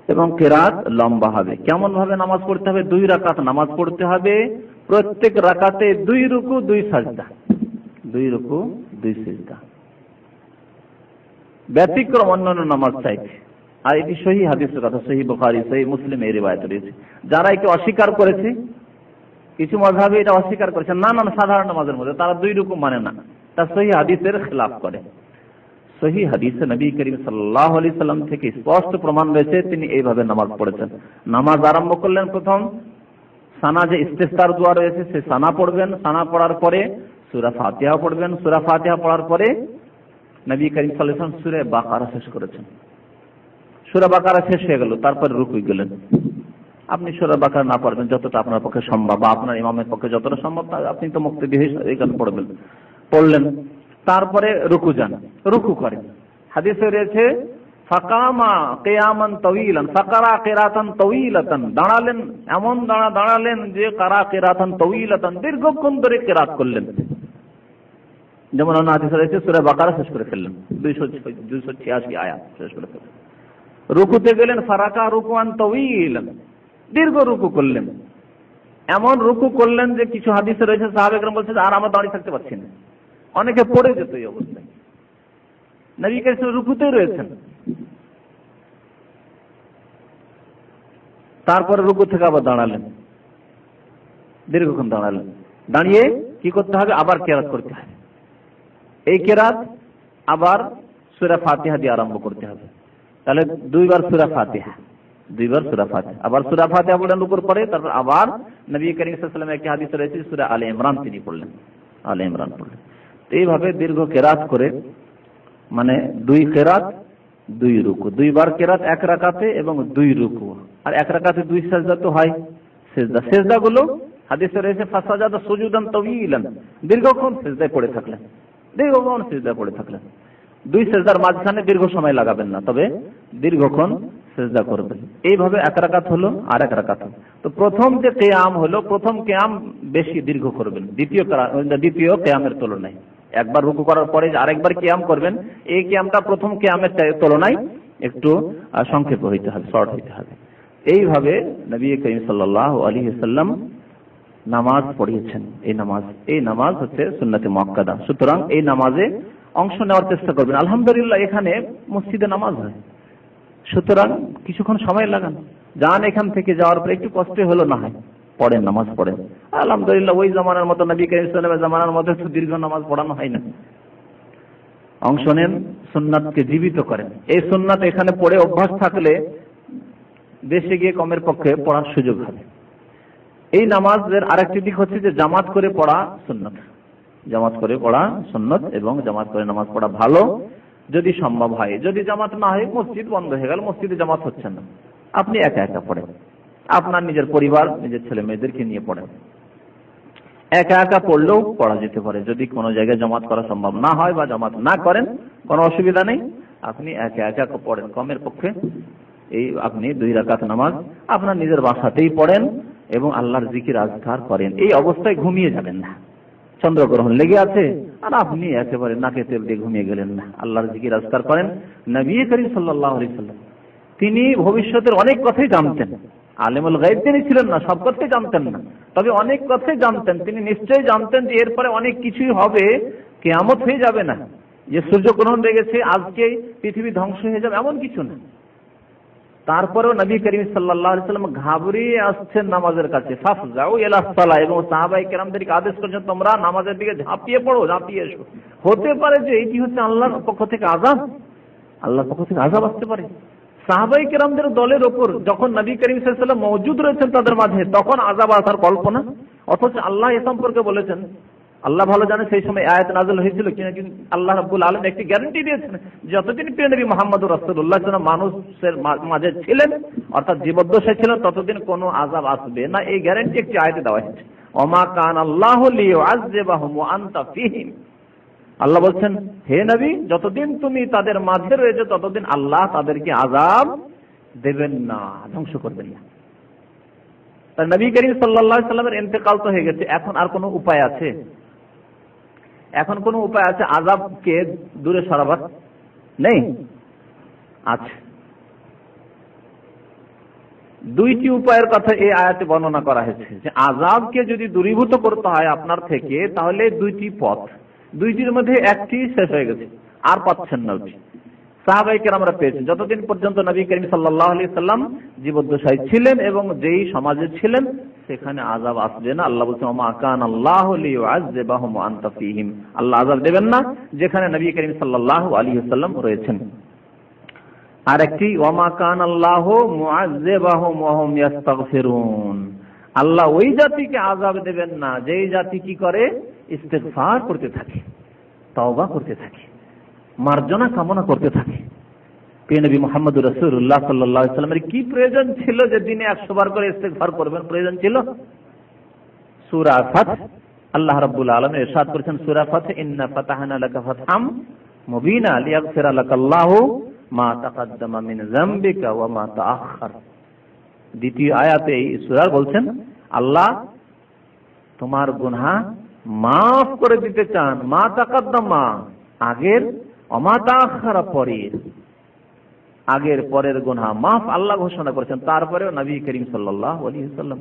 এবং কেরাত লম্বা হবে। কেমন ভাবে নামাজ পড়তে হবে? 2 রাকাত নামাজ পড়তে হবে, প্রত্যেক রাকাতে 2 রুকু 2 সাজদা, 2 রুকু 2 সিজদা, ব্যতিক্রম অন্যান্য নামাজ চাইছে। আর এটি সহি হাদিসের কথা, সহি বুখারী, সহি মুসলিম এই রিওয়ায়াত রয়েছে। যারা একে অস্বীকার করেছে, কিছু মাযহাবে এটা অস্বীকার করেছে, না সাধারণ নামাজের মধ্যে তারা 2 রুকু মানে না, তা সহি হাদিসের খেলাফ করে। সহি হাদিসে নবী করিম সাল্লাল্লাহু আলাইহি সাল্লাম থেকে স্পষ্ট প্রমাণ রয়েছে তিনি এইভাবে নামাজ পড়েছেন। নামাজ আরম্ভ করলেন, প্রথম সানা যে ইস্তেফতার দোয়া রয়েছে সে সানা পড়বেন, সানা পড়ার পরে সূরা ফাতিহা পড়বেন, সূরা ফাতিহা পড়ার পরে নবী করিম সাল্লাল্লাহু আলাইহি ওয়াসাল্লাম সূরা বাকারা শেষ করেছেন। সূরা বাকারা শেষ হয়ে গেল, তারপর রুকুই গেলেন। আপনি সূরা বাকারা না পড়বেন, যতটা আপনার পক্ষে সম্ভব বা আপনার ইমামের পক্ষে যতটা সম্ভব, আপনি তো মুক্তদি হয়ে এখানে পড়বেন, পড়লেন। তারপরে রুকু যান, রুকু করেন। হাদিসে রয়েছে ফাকামা কিয়ামান তাওয়িলান ফাকারা কিরাতান তাওয়িলাতান, দাঁড়ালেন, এমন দাঁড়ালেন যে কারা কিরাতান তাওয়িলাতান, দীর্ঘক্ষণ ধরে কিরাত করলেন। যেমন অন্য হাদিসে রয়েছে সূরা বাকারা শেষ করে ফেললেন, 286 আয়াত শেষ করে ফেললেন। রুকুতে গেলেন, ফারাকা রুকুআন তাওয়িলান, দীর্ঘ রুকু করলেন। এমন রুকু করলেন যে কিছু হাদিসে রয়েছে সাহাবায়ে কেরাম বলছেন আর আমরা দাঁড়িয়ে থাকতে পারছি না, অনেকে পড়ে যেত এই অবস্থায়। নবী কারীম রুকুতেই রয়েছেন। তারপরে রুকু থেকে আবার দাঁড়ালেন, দীর্ঘক্ষণ দাঁড়ালেন। দাঁড়িয়ে কি করতে হবে? আবার কেরাত করতে হবে। এই কেরাত আবার সূরা ফাতিহা দিয়ে আরম্ভ করতে হবে। তাহলে 2 বার সূরা ফাতিহা, 2 বার সূরা ফাতিহা, আবার সূরা ফাতিহা পড়লেন রুকুর পরে, তারপর আবার নবী করিম সাল্লাল্লাহু আলাইহি ওয়াসাল্লামের একটি হাদিসে রয়েছে সূরা আলে ইমরান তিনি পড়লেন, আলে ইমরান পড়লেন। এইভাবে দীর্ঘ কেরাত করে, মানে 2 কেরাত 2 রুকু, 2 বার কেরাত 1 রাকাতে এবং 2 রুকু, আর 1 রাকাতে 2 সাজদা তো হয়। সেজদাগুলো হাদিসে রয়েছে ফাসাজাদা সুজুদান তাওয়িলান, দীর্ঘক্ষণ সেজদায় পড়ে থাকলেন, দীর্ঘক্ষণ সেজদায় পড়ে থাকলেন। 2 সেজদার মাঝখানে দীর্ঘ সময় লাগাবেন না, তবে দীর্ঘক্ষণ সেজদা করবেন। এইভাবে 1 রাকাত হলো আর 1 রাকাত হলো। তো প্রথম যে কিয়াম হলো, প্রথম কিয়াম বেশি দীর্ঘ করবেন দ্বিতীয় কিয়ামের তুলনায়। একবার রুকু করার পরে আরেকবার কিয়াম করবেন, এই কিয়ামটা প্রথম কিয়ামের তুলনায় একটু সংক্ষেপ হইতে হবে, শর্ট হইতে হবে। এইভাবে নবী করিম সাল্লাল্লাহু আলাইহি ওয়াসাল্লাম নামাজ পড়িয়েছেন। এই নামাজ হচ্ছে সুন্নতে মুআক্কাদা। সুতরাং এই নামাজে অংশ নেওয়ার চেষ্টা করবেন। আলহামদুলিল্লাহ এখানে মসজিদে নামাজ হয়, সুতরাং কিছুক্ষণ সময় লাগান, যান এখান থেকে যাওয়ার পরে একটু কষ্ট হলো না হয়, পড়েন, নামাজ পড়েন। আলহামদুলিল্লাহ ওই জামানার মতো, নবী করিম সাল্লাল্লাহু আলাইহি ওয়াসাল্লামের জামানার মতো দীর্ঘ নামাজ পড়ানো হয় না। অংশ নেন, সুন্নাতকে জীবিত করেন। এই সুন্নাত এখানে পড়ে অভ্যাস থাকলে দেশে গিয়ে কমের পক্ষে পড়ার সুযোগ হবে। এই নামাজের আরেকটি দিক হচ্ছে যে জামাত করে পড়া সুন্নাত, জামাত করে পড়া সুন্নাত এবং জামাত করে নামাজ পড়া ভালো যদি সম্ভব হয়। যদি জামাত না হয়, মসজিদ বন্ধ হয়ে গেল, মসজিদে জামাত হচ্ছে না, আপনি একা একা পড়েন, আপনার নিজের পরিবার, নিজের ছেলে মেয়েদেরকে নিয়ে পড়েন। একা একা পড়লেও পড়া যেতে পারে। যদি কোনো জায়গায় জামাত করা সম্ভব না হয় বা জামাত না করেন, কোনো অসুবিধা নেই, আপনি একা একা পড়েন কমের পক্ষে। এই আপনি 2 রাকাত নামাজ আপনার নিজের বাসাতেই পড়েন এবং আল্লাহর জিকির আজকার করেন। এই অবস্থায় ঘুমিয়ে যাবেন না। চন্দ্রগ্রহণ লেগে আছে আর আপনি একেবারে নাকে তেল দিয়ে ঘুমিয়ে গেলেন না, আল্লাহর জিকির আজকার করেন। নবী করিম সাল্লাল্লাহু আলাইহি ওয়াসাল্লাম তিনি ভবিষ্যতের অনেক কথাই জানতেন। আলেমুল গায়ব তিনি ছিলেন না, সব কথাই জানতেন না, তবে অনেক কথাই জানতেন। তিনি নিশ্চয়ই জানতেন যে এরপরে অনেক কিছুই হবে, কিয়ামত হয়ে যাবে না, যে সূর্যগ্রহণ লেগেছে আজকে পৃথিবী ধ্বংস হয়ে যাবে, এমন কিছু না। তারপরেও নবী করিম সাল্লাল্লাহু আলাইহি ওয়াসাল্লাম ঘাবড়িয়ে আসছেন নামাজের কাছে, ফাফজাউ ইলাস সালাহ, এবং সাহাবায়ে কেরামদেরকে আদেশ করেছেন তোমরা নামাজের দিকে ঝাঁপিয়ে পড়ো, ঝাঁপিয়ে এসো। হতে পারে যে এটি হচ্ছে আল্লাহর পক্ষ থেকে আযাব, আল্লাহর পক্ষ থেকে আযাব আসতে পারে। সাহাবায়ে কেরামদের দলের ওপর যখন নবী করিম সাল্লাল্লাহু আলাইহি ওয়াসাল্লাম মওজুদ রয়েছেন তাদের মাঝে, তখন আযাব আসার কল্পনা। অথচ আল্লাহ এ সম্পর্কে বলেছেন, আল্লাহ ভালো জানে সেই সময় আয়াত নাযিল হয়েছিল কিনা, কিন্তু আল্লাহ রাব্বুল আলামিন একটি গ্যারান্টি দিয়েছেন, যতদিন প্রিয় নবী মুহাম্মদুর রাসূলুল্লাহ সাল্লাল্লাহু আলাইহি ওয়াসাল্লাম মানুষের মাঝে ছিলেন, অর্থাৎ জীবদ্দশায় ছিলেন, ততদিন কোনো আযাব আসবে না। এই গ্যারান্টি একটি আয়াতে দেওয়া হয়েছে, ওমা কান আল্লাহু লিয়ুআযযিবাহুম ওয়া আনতা ফীহিম। আল্লাহ বলছেন, হে নবী, যতদিন তুমি তাদের মাঝে রয়েছে ততদিন আল্লাহ তাদেরকে আযাব দেবেন না, ধ্বংস করবেন না। তাই নবী করিম সাল্লাল্লাহু আলাইহি ওয়াসাল্লামের ইন্তেকাল তো হয়ে গেছে, এখন আর কোনো উপায় আছে? এখন কোনো উপায় আছে আযাবকে দূরে সরাবার? নেই। আচ্ছা, দুইটি উপায়ের কথা এই আয়াতে বর্ণনা করা হয়েছে যে আযাবকে যদি দূরীভূত করতে হয় আপনার থেকে, তাহলে দুইটি পথ, দুইটির মধ্যে একটি শেষ হয়ে গেছে, আর পাচ্ছেন না। সাহাবায়ে কেরামরা পেয়েছেন, যতদিন পর্যন্ত নবী করিম সাল্লাল্লাহু আলাইহি ওয়াসাল্লাম জীবদ্দশায় ছিলেন এবং যেই সমাজে ছিলেন সেখানে আযাব আসবে না। আল্লাহ বলছেন, ওমা কান আল্লাহু লিয়ুআযযিবাহুম ওয়া আনতা ফীহিম। আল্লাহ আযাব দেবেন না যেখানে নবী করিম সাল্লাল্লাহু আলাইহি ওয়াসাল্লাম রয়েছেন। আর একটি, ওমা কান আল্লাহু মুআযযিবাহুম ওয়া হুম ইস্তাগফিরুন। আল্লাহ ওই জাতিকে আযাব দেবেন না যেই জাতি কি করে, ইস্তিগফার করতে থাকে, তওবা করতে থাকে, মার্জনা কামনা করতে থাকে। প্রিয় নবী মুহাম্মদুর রাসূলুল্লাহ সাল্লাল্লাহু আলাইহি ওয়াসাল্লামের কি প্রয়োজন ছিল যে দিনে 100 বার করে ইস্তিগফার করবেন? প্রয়োজন ছিল? সূরা ফাত, আল্লাহ রাব্বুল আলামিন ইরশাদ করেছেন সূরা ফাত, ইন্না ফাতাহনা লাকা ফাতহাম মুবিনা লিয়াগফিরা লাকাল্লাহু মা তাকাদ্দামা মিন যামবিকা ওয়া মা তাআখার। দ্বিতীয় আয়াতে এই সূরা বলছেন আল্লাহ তোমার গুনাহ মাফ করে দিতে চান, মা তাকাদ্দামা আগের, ওয়া মা তাআখার পরের, আগের পরের গুনাহ মাফ আল্লাহ ঘোষণা করেছেন। তারপরেও নবী করিম সাল্লাল্লাহু আলাইহি ওয়াসাল্লাম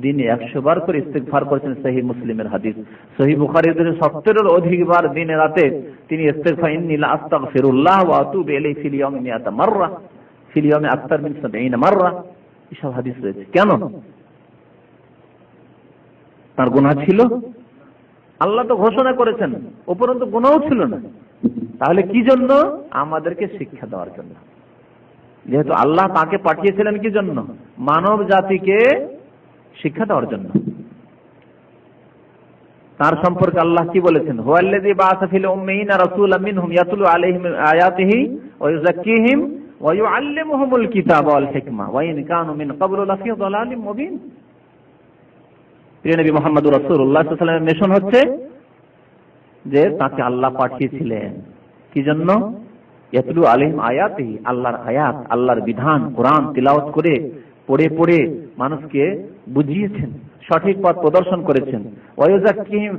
দিনে 100 বার করে ইস্তিগফার করেছেন। সহিহ মুসলিমের হাদিস, সহিহ বুখারীর 70-এর অধিক বার দিনে রাতে তিনি ইস্তিগফার, ইন্নী লা আস্তাগফিরুল্লাহ ওয়া আতুবু ইলাইহি ফিল ইয়াউমি 100 মাররা ফিল ইয়াউমি আকতার মিন 70 মাররা। এসব হাদিস রয়েছে। কেন? তার গুনাহ ছিল, আল্লাহ তো ঘোষণা করেছেন, উপরন্তু গুনাহও ছিল না। তাহলে কি জন্য? আমাদেরকে শিক্ষা দেওয়ার জন্য। যেহেতু আল্লাহ তাকে পাঠিয়েছিলেন কি জন্য? মানব জাতিকে শিক্ষা দেওয়ার জন্য। তার সম্পর্কে আল্লাহ কি বলেছেন? হুয়াল্লাযী বাআসা ফিল উম্মিয়িনা রাসূলাম মিনহুম ইয়াতলু আলাইহিম আয়াতিহি ওয়া ইউযাক্কিহিম ওয়া ইউআল্লিমুহুমুল কিতাবা ওয়াল হিকমা ওয়া ইন কানু মিন ক্বাবলু লাফি যালালিম মুবিন। প্রিয় নবী মুহাম্মদুর রাসূলুল্লাহ সাল্লাল্লাহু আলাইহি ওয়াসাল্লামের মিশন হচ্ছে যে তাকে আল্লাহ পাঠিয়েছিলেন কি জন্য? ইয়াতলু আলাইহিম আয়াতিহি, আল্লাহর আয়াত, আল্লাহর বিধান, কোরআন তিলাওয়াত করে পড়ে পড়ে মানুষকে বুঝিয়েছেন, সঠিক পথ প্রদর্শন করেছেন। ওয়া ইউযাক্কিহিম,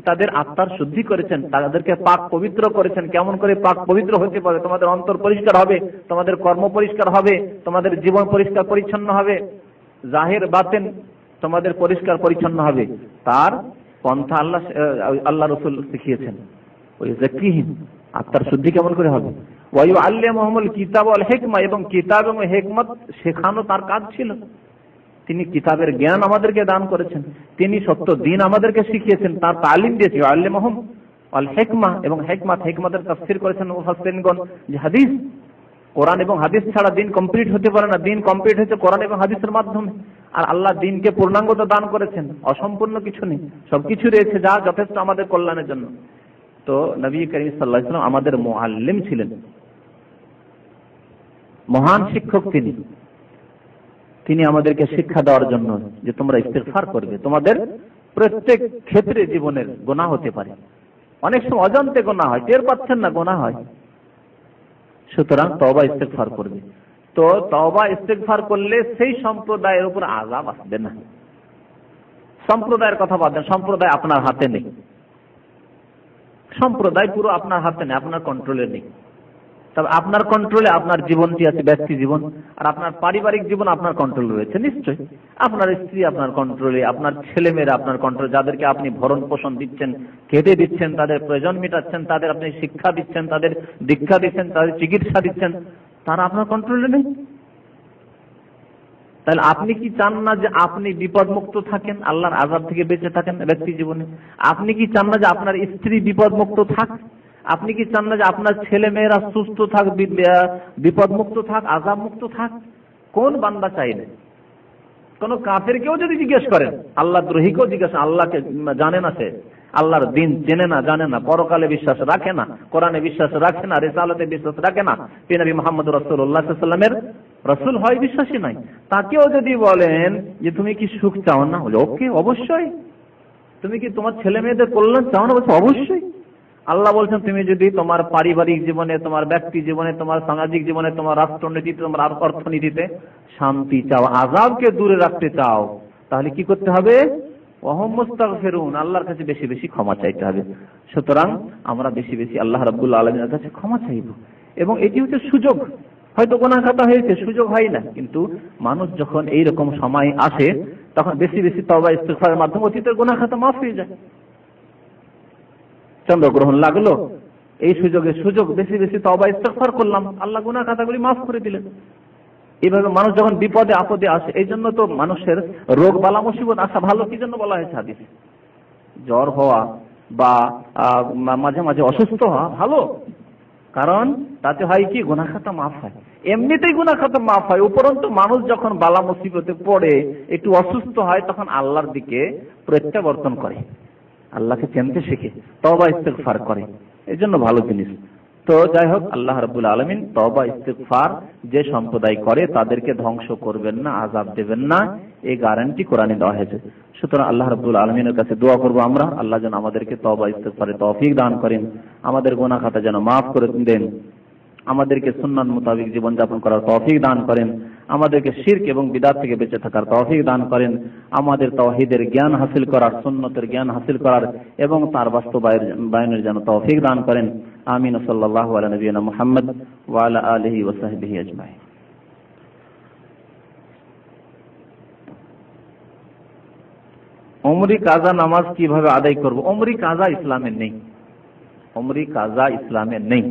তাদের আত্মার শুদ্ধি করেছেন, তাদেরকে পাক পবিত্র করেছেন। কেমন করে পাক পবিত্র হতে পারে? তোমাদের অন্তর পরিষ্কার হবে, তোমাদের কর্ম পরিষ্কার হবে, তোমাদের জীবন পরিষ্কার পরিচ্ছন্ন হবে, জাহির বাতিন তোমাদের পরিষ্কার পরিচ্ছন্ন হবে। তার পন্থা আল্লাহ রাসূল শিখিয়েছেন। ওয়া ইউযাক্কিহিম, আত্মার শুদ্ধি কেমন করে হবে? ওয়া ইউআল্লিমুহুমুল কিতাবা ওয়াল হিকমা, এবং কিতাব এবং হিকমত শেখানো তার কাজ ছিল। তিনি কিতাবের জ্ঞান আমাদেরকে দান করেছেন, তিনি সত্য দ্বীন আমাদেরকে শিখিয়েছেন, তার তালিম দিয়েছেন। ইউআল্লিমুহুম ওয়াল হিকমা, এবং হিকমত, হিকমতের তাফসীর করেছেন মুফাসসিরিনগণ যে হাদিস, কোরআন এবং হাদিস ছাড়া দিন কমপ্লিট হতে পারে না। দিন কমপ্লিট হচ্ছে কোরআন এবং হাদিসের মাধ্যমে। আর আল্লাহ দিনকে পূর্ণাঙ্গতা দান করেছেন, অসম্পূর্ণ কিছু নেই, সবকিছু রয়েছে যা যথেষ্ট আমাদের কল্যাণের জন্য। তো নবী করিম সাল্লাল্লাহু আলাইহি ওয়াসাল্লাম আমাদের মুআল্লিম ছিলেন, মহান শিক্ষক তিনি। তিনি আমাদেরকে শিক্ষা দেওয়ার জন্য যে তোমরা ইস্তিগফার করবে। তোমাদের প্রত্যেক ক্ষেত্রে জীবনের গুনাহ হতে পারে, অনেক সময় অজান্তে গুনাহ হয়, টের পাচ্ছেন না গুনাহ হয়, সুতরাং তওবা ইস্তিগফার করবে। তো তওবা ইস্তিগফার করলে সেই সম্প্রদায়ের উপর আযাব আসবে না। সম্প্রদায়ের কথা বাদ দেন, সম্প্রদায় আপনার হাতে নেই, সম্প্রদায় পুরো আপনার হাতে নেই, আপনার কন্ট্রোলে নেই। তবে আপনার কন্ট্রোলে আপনার জীবনটি আছে, ব্যক্তি জীবন, আর আপনার পারিবারিক জীবন আপনার কন্ট্রোল রয়েছে নিশ্চয়ই। আপনার স্ত্রী আপনার কন্ট্রোলে, আপনার ছেলেমেয়েরা আপনার কন্ট্রোলে, যাদেরকে আপনি ভরণ পোষণ দিচ্ছেন, খেতে দিচ্ছেন, তাদের প্রয়োজন মেটাচ্ছেন, তাদের আপনি শিক্ষা দিচ্ছেন, তাদের দীক্ষা দিচ্ছেন, তাদের চিকিৎসা দিচ্ছেন, তারা আপনার কন্ট্রোলে নেই।
তাহলে আপনি কি চান না যে আপনি বিপদ মুক্ত থাকেন, আল্লাহর আযাব থেকে বেঁচে থাকেন ব্যক্তি জীবনে? আপনি কি চান না যে আপনার স্ত্রী বিপদ মুক্ত থাক? আপনি কি চান না যে আপনার ছেলে মেয়েরা সুস্থ থাক, বিপদ মুক্ত থাক, আযাব মুক্ত থাক? কোন বান্দা চাই না? কোন কাফেরকেও যদি জিজ্ঞেস করেন, আল্লাহ দ্রোহীকেও জিজ্ঞেস, আল্লাহকে জানে না, সে আল্লাহর দিন চেনে না, জানে না, পরকালে বিশ্বাস রাখে না, কোরআনে বিশ্বাস রাখে না, রিসালাতে বিশ্বাস রাখে না, নবী মুহাম্মদ রাসূলুল্লাহ সাল্লাল্লাহু আলাইহি ওয়াসাল্লামের রাসূল হয় বিশ্বাসী নাই, তাকেও যদি বলেন যে তুমি কি সুখ চাও না, বলে ওকে অবশ্যই। তুমি কি তোমার ছেলে মেয়েদের কল্যাণ চাও না? বলছে অবশ্যই। আল্লাহ বলছেন তুমি যদি তোমার পারিবারিক জীবনে, তোমার ব্যক্তি জীবনে, তোমার সামাজিক জীবনে, তোমার রাষ্ট্রনীতিতে, তোমার অর্থনীতিতে শান্তি চাও, আযাবকে দূরে রাখতে চাও, তাহলে কি করতে হবে? ওয়াহুম মুস্তাগফিরুন, আল্লাহর কাছে বেশি বেশি ক্ষমা চাইতে হবে। সুতরাং আমরা বেশি বেশি আল্লাহ রাব্বুল আলামিনের কাছে ক্ষমা চাইব, এবং এটি হচ্ছে সুযোগ। হয়তো গুনাহ খাতা হয়েছে, সুযোগ হয় না, কিন্তু মানুষ যখন এইরকম সময় আসে তখন বেশি বেশি তওবা ইস্তিগফারের মাধ্যমে অতীতের গুনাহ খাতা মাফ হয়ে যায়। চন্দ্রগ্রহণ লাগলো, এই সুযোগ বেশি বেশি তওবা ইস্তিগফার করলাম, আল্লাহ গুনাহ খাতাগুলি মাফ করে দিলেন। এইভাবে মানুষ যখন বিপদে আপদে আসে, এই জন্য তো মানুষের রোগ বালা মুসিবত আসা ভালো, কি জন্য বলা হয়েছে হাদিসে? জ্বর হওয়া বা মাঝে মাঝে অসুস্থ হওয়া ভালো, কারণ তাতে হয় কি, গুনাহ খাতা মাফ হয়। এমনিতেই গুনাহ খাতা মাফ হয়, উপরন্তু মানুষ যখন বালা মুসিবতে পড়ে, একটু অসুস্থ হয়, তখন আল্লাহর দিকে প্রত্যাবর্তন করে, আল্লাহকে চিনতে শিখে তওবা ইস্তিগফার করে, এই জন্য ভালো জিনিস। তো যাই হোক, আল্লাহ রাব্বুল আলামিন তওবা ইস্তিগফার যে সম্প্রদায় করে তাদেরকে ধ্বংস করবেন না, আযাব দেবেন না, এই গ্যারান্টি কোরআনে দেওয়া হয়েছে। সুতরাং আল্লাহ রাব্বুল আলামিনের কাছে দোয়া করব আমরা, আল্লাহ যেন আমাদেরকে তওবা ইস্তিগফারের তৌফিক দান করেন, আমাদের গুনাহ খাতা যেন মাফ করে দেন, আমাদেরকে সুন্নাত মোতাবেক জীবনযাপন করার তৌফিক দান করেন, আমাদেরকে শিরক এবং বিদআত থেকে বেঁচে থাকার তৌফিক দান করেন, আমাদের তাওহীদের জ্ঞান হাসিল করার, সুন্নতের জ্ঞান হাসিল করার এবং তার বাস্তবায়নের যেন তৌফিক দান করেন। আমিন। সাল্লাল্লাহু আলা নবিয়িনা মুহাম্মদ ওয়া আলা আলিহি ওয়া সাহবিহি আজমাইন। উমরি কাজা নামাজ কিভাবে আদায় করব? উমরি কাজা ইসলামে নেই, উমরি কাজা ইসলামে নেই,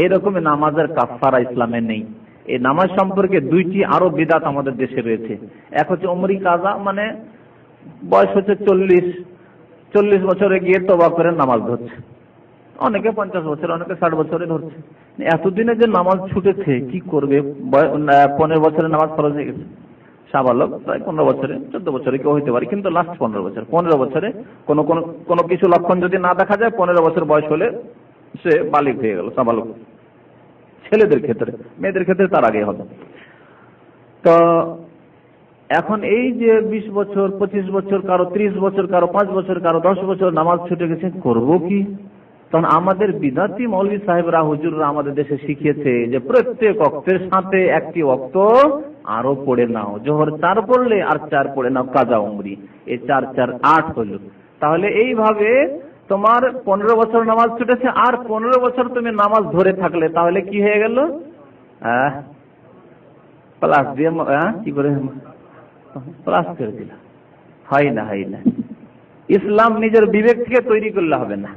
এইরকম নামাজের কাফারা ইসলামে নেই। এই নামাজ সম্পর্কে দুইটি আরো বিদআত আমাদের দেশে রয়েছে। এক হচ্ছে উমরি কাজা, মানে বয়স হচ্ছে 40 বছরে গিয়ে তওবা করে নামাজ ধরছে, অনেকে 50 বছর, অনেকে 60 বছরে ধরছে। এতদিনে যে নামাজ ছুটেছে কি করবে? 15 বছরে নামাজ ফরজ হয়ে গেছে, সাবালক প্রায় 15 বছরে, 14 বছরে কেউ হইতে পারে, কিন্তু লাস্ট 15 বছরে কোনো কিছু লক্ষণ যদি না দেখা যায়, 15 বছর বয়স হলে সে বালিগ হয়ে গেল, সাবালক। ছেলেদের ক্ষেত্রে, মেয়েদের ক্ষেত্রে তার আগে হবে। তো এখন এই যে 20 বছর, 25 বছর, কারো 30 বছর, কারো 5 বছর, কারো 10 বছর নামাজ ছুটে গেছে, করব কি? তখন আমাদের বিদাতি মৌলভী সাহেবরা, হুজুররা আমাদের দেশে শিখিয়েছে যে প্রত্যেক ওয়াক্তের সাথে একটি ওয়াক্ত আরো পড়ে নাও, জোহর 4 পড়লে আর 4 পড়ে নাও কাজা উমরি, এই 4 4 8 হলো। তাহলে এইভাবে তোমার 15 বছর নামাজ ছুটেছে, আর 15 বছর তুমি নামাজ ধরে থাকলে, তাহলে কি হয়ে গেল? প্লাস দিয়ে কি করে প্লাস করে দিলা, হয় না, হয় না। ইসলাম নিজের বিবেক থেকে তৈরি করলে হবে না,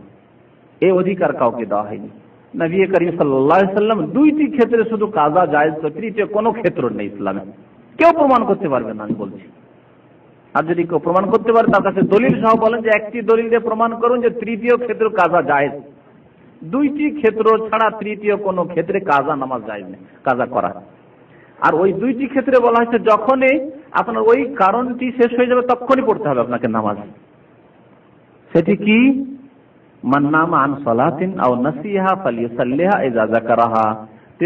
এই অধিকার কাউকে দেওয়া হয়নি। নবী করিম সাল্লাল্লাহু আলাইহি ওয়াসাল্লাম দুইটি ক্ষেত্রে শুধু কাজা জায়েজ, তৃতীয় কোনো ক্ষেত্র নেই ইসলামে। কেউ প্রমাণ করতে পারবে না, আমি বলছি। আর যদি কেউ প্রমাণ করতে পারে, তার কাছে দলিল সহ বলেন যে একটি দলিল দিয়ে প্রমাণ করুন যে তৃতীয় ক্ষেত্র কাজা জায়েজ। দুইটি ক্ষেত্র ছাড়া তৃতীয় কোনো ক্ষেত্রে কাজা নামাজ জায়েজ নেই, কাজা করা। আর ওই দুইটি ক্ষেত্রে বলা হয়েছে যখনই আপনার ওই কারণটি শেষ হয়ে যাবে, তখনই পড়তে হবে আপনাকে নামাজ। সেটি কি? মান নামা আন সালাতিন আও নাসিহা ফালিয়াসাল্লিহা ইযা যাকারাহা।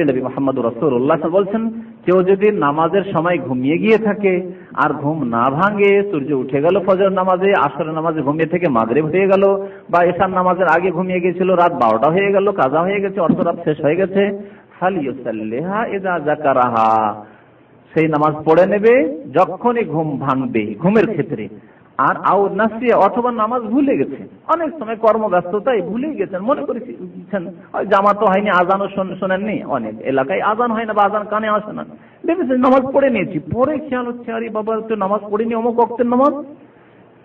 নবী মুহাম্মদ রাসূলুল্লাহ বলছেন, কেউ যদি নামাজের সময় ঘুমিয়ে গিয়ে থাকে আর ঘুম না ভাঙে, সূর্য উঠে গেল ফজর নামাজে, আসরের নামাজে ঘুমিয়ে থেকে মাগরিব হয়ে গেল, বা এশার নামাজের আগে ঘুমিয়ে গিয়েছিল, রাত 12টা হয়ে গেল, কাজা হয়ে গেছে, অর্ধরাত শেষ হয়ে গেছে, ফালিয়াসাল্লিহা ইযা যাকারাহা, সেই নামাজ পড়ে নেবে যখনই ঘুম ভাঙবে, ঘুমের ক্ষেত্রে। আর আও নাসিয়া, অথবা নামাজ ভুলে গেছে, অনেক সময় কর্মব্যস্ততায় ভুলে গেছেন, মনে করেছেন জামাত হয়নি, আজানও শোনেননি, অনেক এলাকায় আজান হয় না বা আজান কানে আসে না, ভেবেছেন নামাজ পড়ে নিয়েছি, পরে খেয়াল হচ্ছে আরে বাবা তো নামাজ পড়িনি, অমুক ওয়াক্তের নামাজ,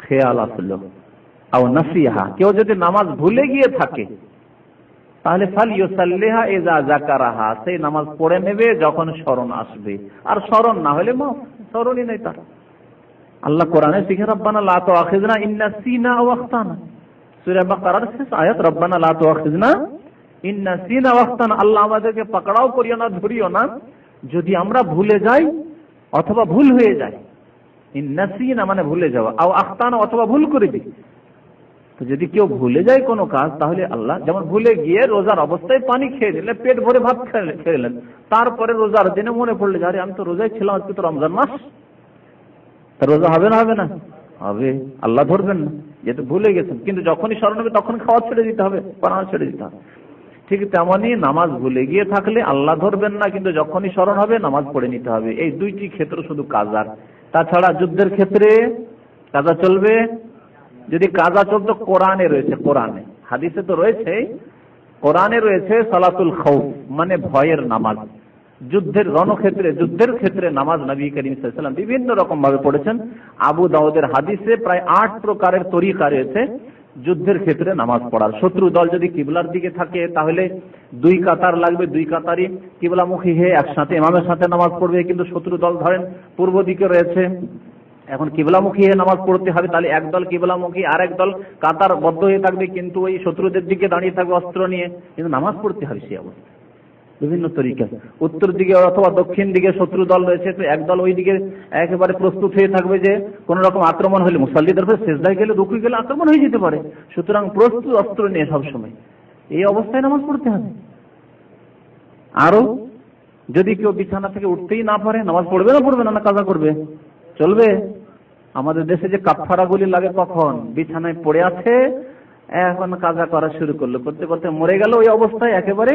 খেয়াল আসলো। আও নাসিহা, কেউ যদি নামাজ ভুলে গিয়ে থাকে, তাহলে ফালিয়াসাল্লিহা ইযা যাকারাহা, সেই নামাজ পড়ে নেবে যখন স্মরণ আসবে, আর স্মরণ না হলে মাফ, স্মরণই নেই তার। আল্লাহ কোরআনে শিখে রব্বানা লা তুআখিযনা ইন নাসিনা আও আখতানা, সূরা বাকারার শেষ আয়াত রব্বানা লা তুআখিযনা ইন নাসিনা আও আখতানা, আল্লাহ আমাদেরকে পাকড়াও করিও না, ধরিও না যদি আমরা ভুলে যাই অথবা ভুল হয়ে যায়। ইন নাসিনা মানে ভুলে যাওয়া, আও আখতানা অথবা ভুল করে দিই। তো যদি কেউ ভুলে যায় কোনো কাজ, তাহলে আল্লাহ যেমন ভুলে গিয়ে রোজার অবস্থায় পানি খেয়ে দিলে, পেট ভরে ভাত খেলেন, তারপরে রোজার দিনে মনে পড়লে যে আরে আমি তো রোজায় ছিলাম, আজকে তো রমজান মাস, তা রোজা হবে না হবে না? হবে। আল্লাহ ধরবেন না, যেহেতু ভুলে গেছেন। কিন্তু যখনই স্মরণ হবে তখন খাওয়া ছেড়ে দিতে হবে, পানাও ছেড়ে দিতে হবে। ঠিক তেমনই নামাজ ভুলে গিয়ে থাকলে আল্লাহ ধরবেন না, কিন্তু যখনই স্মরণ হবে নামাজ পড়ে নিতে হবে। এই দুইটি ক্ষেত্র শুধু কাজার। তাছাড়া যুদ্ধের ক্ষেত্রে কাজা চলবে। যদি কাজা চলতো কোরআনে রয়েছে, কোরআনে হাদিসে তো রয়েছে, কোরআনে রয়েছে সালাতুল খাউফ মানে ভয়ের নামাজ। যুদ্ধের রণক্ষেত্রে, যুদ্ধের ক্ষেত্রে নামাজ নবী করিম সাল্লাল্লাহু আলাইহি ওয়াসাল্লাম বিভিন্ন রকম ভাবে পড়েছেন। আবু দাউদের হাদিসে প্রায় 8 প্রকারের তরিকা রয়েছে যুদ্ধের ক্ষেত্রে নামাজ পড়ার। শত্রু দল যদি কিবলার দিকে থাকে তাহলে 2 কাতার লাগবে, 2 কাতারই কিবলামুখী হয়ে একসাথে ইমামের সাথে নামাজ পড়বে। কিন্তু শত্রু দল ধরেন পূর্ব দিকে রয়েছে, এখন কিবলামুখী হয়ে নামাজ পড়তে হবে, তাহলে একদল কিবলামুখী আর একদল কাতার বদ্ধ হয়ে থাকবে, কিন্তু ওই শত্রুদের দিকে দাঁড়িয়ে থাকবে অস্ত্র নিয়ে, কিন্তু নামাজ পড়তে হবে সেই অবস্থা। বিভিন্ন তরিকা, উত্তর দিকে অথবা দক্ষিণ দিকে শত্রু দল রয়েছে, তো একদল ওই দিকে একেবারে প্রস্তুত হয়ে থাকবে যে কোন রকম আক্রমণ হলে, মুসাল্লিদের উপর সেজদায় গেলে, রুকুই গেলে আক্রমণ হয়ে যেতে পারে, সুতরাং প্রস্তুত অস্ত্র নিয়ে সবসময় এই অবস্থায় নামাজ পড়তে হবে। আরো যদি কেউ বিছানা থেকে উঠতেই না পারে, নামাজ পড়বে না পড়বে না কাজা করবে? চলবে। আমাদের দেশে যে কাফারাগুলি লাগে কখন? বিছানায় পড়ে আছে, এখন কাজা করা শুরু করলো, করতে করতে মরে গেল, ওই অবস্থায় একেবারে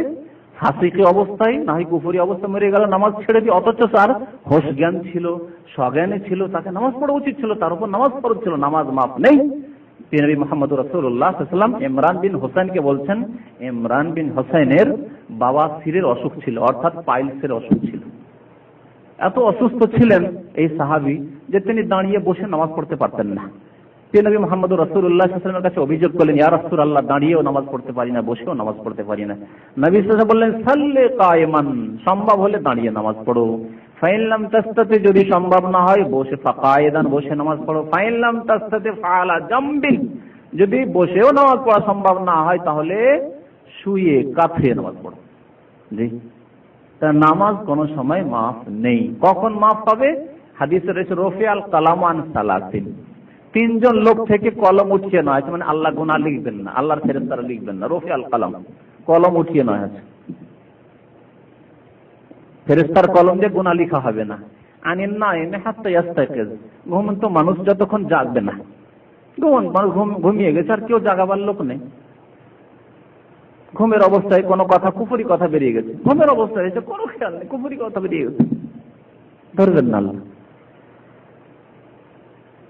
ফাসিকি অবস্থায়, না হয় কুফরি অবস্থায় মরে গেল, নামাজ ছেড়ে দিয়ে। অথচ তার হোশ জ্ঞান ছিল, সজ্ঞানে ছিল, তাকে নামাজ পড়া উচিত ছিল, তার উপর নামাজ ফরজ ছিল, নামাজ মাফ নেই। নবী মুহাম্মদ রাসূলুল্লাহ সাল্লাল্লাহু আলাইহি ওয়াসাল্লাম ইমরান বিন হোসেনকে বলছেন, ইমরান বিন হোসেনের বাওয়াসিরের অসুখ ছিল, অর্থাৎ পাইলসের অসুখ ছিল। এত অসুস্থ ছিলেন এই সাহাবী যে তিনি দাঁড়িয়ে বসে নামাজ পড়তে পারতেন না। তিনি নবী মুহাম্মদ রাসূলুল্লাহ সাল্লাল্লাহু আলাইহি ওয়াসাল্লামের কাছে অভিযোগ করলেন, ইয়া রাসূলুল্লাহ, দাঁড়িয়েও নামাজ পড়তে পারি না, বসেও নামাজ পড়তে পারি না। নবী সাল্লাল্লাহু আলাইহি ওয়াসাল্লাম বললেন, সাল্লি কায়মান, সম্ভব হলে দাঁড়িয়ে নামাজ পড়ো। ফাইন লাম তাস্তাতি, যদি সম্ভব না হয় বসে, ফাকায়েদান, বসে নামাজ পড়ো। ফাইন লাম তাস্তাতি ফাআলা জামবিন, যদি বসেও নামাজ পড়া সম্ভব না হয় তাহলে শুয়ে কাঁথে নামাজ পড়ো। জি, তা নামাজ কোন সময় মাফ নেই। কখন মাফ হবে? হাদিসে রয়েছে রফিআল কালাম আন সালাসিন, 3 জন লোক থেকে কলম উঠিয়ে নেওয়া হয়েছে, মানে আল্লাহ গুনাহ লিখবেন না, আল্লাহর ফেরেশতারা লিখবেন না। রফিআল কালাম, কলম উঠিয়ে নেওয়া হয়েছে, ফেরেশতার কলম দিয়ে গুনাহ লেখা হবে না। আনিন নাইম হাত্তা ইয়াস্তাকিজ, ঘুমন্ত মানুষ যতক্ষণ জাগবে না, মানুষ ঘুমিয়ে গেছে আর কেউ জাগাবার লোক নেই, ঘুমের অবস্থায় কোনো কথা, কুফরি কথা বেরিয়ে গেছে, ঘুমের অবস্থায় এসে কোনো খেয়াল নেই, কুফরি কথা বেরিয়ে গেছে, ধরবেন না আল্লাহ।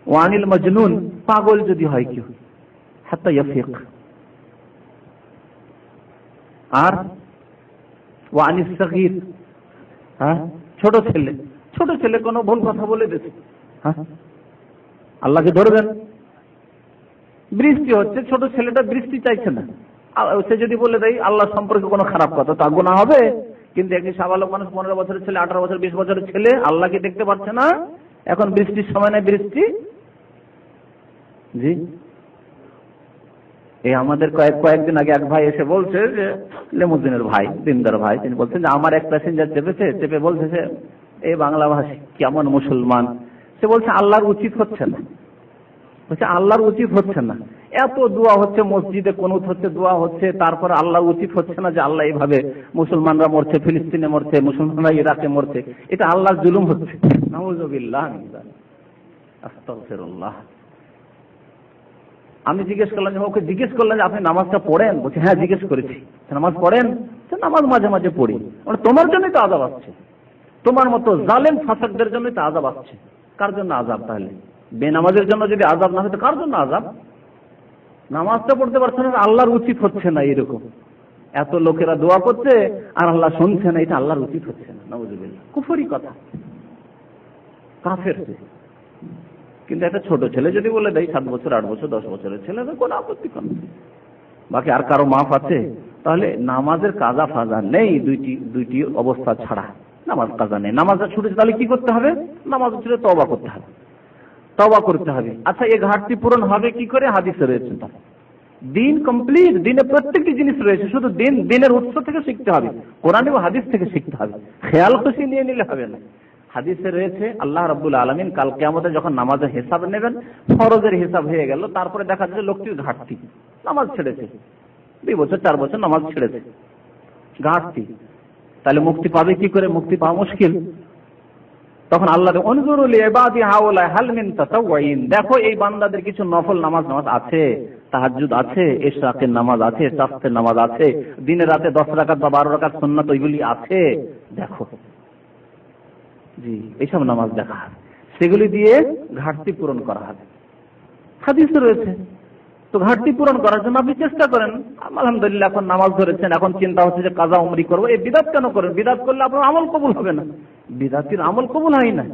ওয়ানিল মজনুন, পাগল যদি হয় কেউ, হাত্তা ইয়াফিক। আর ওয়ানিস সাগীর, ছোট ছেলে, ছোট ছেলে কোনো ভুল কথা বলে দিয়েছে, আল্লাহকে ধরবেন। বৃষ্টি হচ্ছে, ছোট ছেলেটা বৃষ্টি চাইছে না, সে যদি বলে দেয় আল্লাহ সম্পর্কে কোনো খারাপ কথা, তা গুনাহ হবে। কিন্তু একটি সাবালক মানুষ, 15 বছরের ছেলে, 18 বছর, 20 বছরের ছেলে, আল্লাহকে দেখতে পাচ্ছে না, এখন বৃষ্টির সময় না বৃষ্টি। জি, এই আমাদের কয়েকদিন আগে এক ভাই এসে বলছে যে, লেমুদ্দিনের ভাই, দিনদার ভাই, তিনি বলছেন যে আমার এক প্যাসেঞ্জার চেপে বলছে, এই বাংলা ভাষী কেমন মুসলমান, সে বলছে আল্লাহর উচিত হচ্ছে না, বলছে আল্লাহর উচিত হচ্ছে না, এত দোয়া হচ্ছে মসজিদে, কুনুত হচ্ছে, দোয়া হচ্ছে, তারপর আল্লাহর উচিত হচ্ছে না যে আল্লাহ এইভাবে মুসলমানরা মরছে, ফিলিস্তিনে মরছে, মুসলমানরা ইরাকে মরছে, এটা আল্লাহর জুলুম হচ্ছে। নাউযুবিল্লাহ, আস্তাগফিরুল্লাহ। আমি জিজ্ঞেস করলাম, ওকে জিজ্ঞেস করলাম যে আপনি নামাজটা পড়েন? বলছে হ্যাঁ জিজ্ঞেস করেছি, নামাজ পড়েন? নামাজ মাঝে মাঝে পড়ি। তোমার জন্যই তো আযাব আসছে, তোমার মতো জালেম ফাসাকদের জন্যই তো আযাব আসছে। কার জন্য আযাব? তাহলে বেনামাজের জন্য যদি আযাব না হয় তো কার জন্য আযাব? নামাজটা পড়তে পারছে না, আল্লাহর উচিত হচ্ছে না, এরকম এত লোকেরা দোয়া করছে আর আল্লাহ শুনছে না, এটা আল্লাহর উচিত হচ্ছে না। নাউযুবিল্লাহ, কুফরি কথা, কাফের। কিন্তু একটা ছোট ছেলে যদি বলে দেয় 7 বছর, 8 বছর, 10 বছরের ছেলে, কোনো আপত্তি কোন। বাকি আর কারো মাফ আছে? তাহলে নামাজের কাজা ফাজা নেই দুইটি অবস্থা ছাড়া, নামাজ কাজা নেই। নামাজটা ছুটেছে, তাহলে কি করতে হবে? নামাজ ছুটে তওবা করতে হবে, তওবা করতে হবে। আচ্ছা, এই ঘাটতি পূরণ হবে কি করে? হাদিসে রয়েছে। তার দিন কমপ্লিট, দিনে প্রত্যেকটি জিনিস রয়েছে, শুধু দিনের উৎস থেকে শিখতে হবে, কোরআন ও হাদিস থেকে শিখতে হবে। খেয়াল খুশি নিয়ে নিলে হবে না। হাদিসে রয়েছে আল্লাহ রাব্বুল আলামিন কাল কিয়ামতে যখন নামাজের হিসাব নেবেন, ফরজের হিসাব হয়ে গেল, তারপরে দেখা যাচ্ছে লোকটির ঘাটতি, নামাজ ছেড়েছে, 2 বছর 4 বছর নামাজ ছেড়েছে, ঘাটতি। তাহলে মুক্তি পাবে কি করে? মুক্তি পাওয়া মুশকিল। তখন আল্লাহ উনজুরু লিইবাদি হাওলা হাল মিন তাতাওয়িন, দেখো এই বান্দাদের কিছু নফল নামাজ আছে, তাহাজ্জুদ আছে, ইশরাকের নামাজ আছে, চাঁদের নামাজ আছে, দিনে রাতে 10 রাকাত বা 12 রাকাত সুন্নাত ওইগুলি আছে, দেখো। জি, এইসব নামাজ দেখা হবে, সেগুলি দিয়ে ঘাটতি পূরণ করা হবে, হাদিসে রয়েছে। তো ঘাটতি পূরণ করার জন্য আপনি চেষ্টা করেন। আলহামদুলিল্লাহ, এখন নামাজ ধরেছেন, এখন চিন্তা হচ্ছে যে কাজা উমরি করবো, এই বিদাত কেন করেন? বিদাত করলে আপনার আমল কবুল হবে না, বিদাতির আমল কবুল হয় না।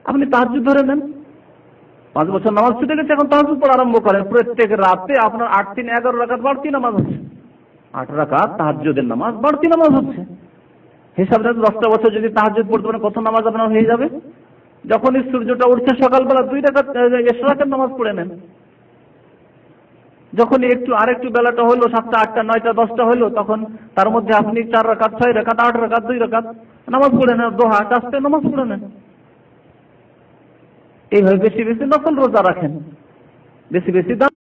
আপনি তাহাজ্জুদ ধরে নেন, 5 বছর নামাজ ছুটে গেছে, এখন তাহাজ্জুদ পড়া আরম্ভ করেন। প্রত্যেক রাতে আপনার 8 3 11 রাকাত বাড়তি নামাজ হচ্ছে, 8 রাকাত তাহাজ্জুদের নামাজ, বাড়তি নামাজ হচ্ছে। হিসাব রাখতে 10টা বছর যদি তাহাজ্জুদ পড়তে পারেন, কত নামাজ আপনার হয়ে যাবে? যখনই সূর্যটা উঠছে সকালবেলা 2 রাকাত ইশরাকের নামাজ পড়ে নেন। যখন আরেকটু বেলাটা হলো, 7টা 8টা 9টা 10টা হলো, তখন তার মধ্যে আপনি 4 রাকাত 6 রাকাত 8 রাকাত 2 রাকাত নামাজ পড়ে নেন, দোহা চাষতে নামাজ পড়ে নেন। এইভাবে বেশি বেশি নফল রোজা রাখেন, বেশি বেশি দান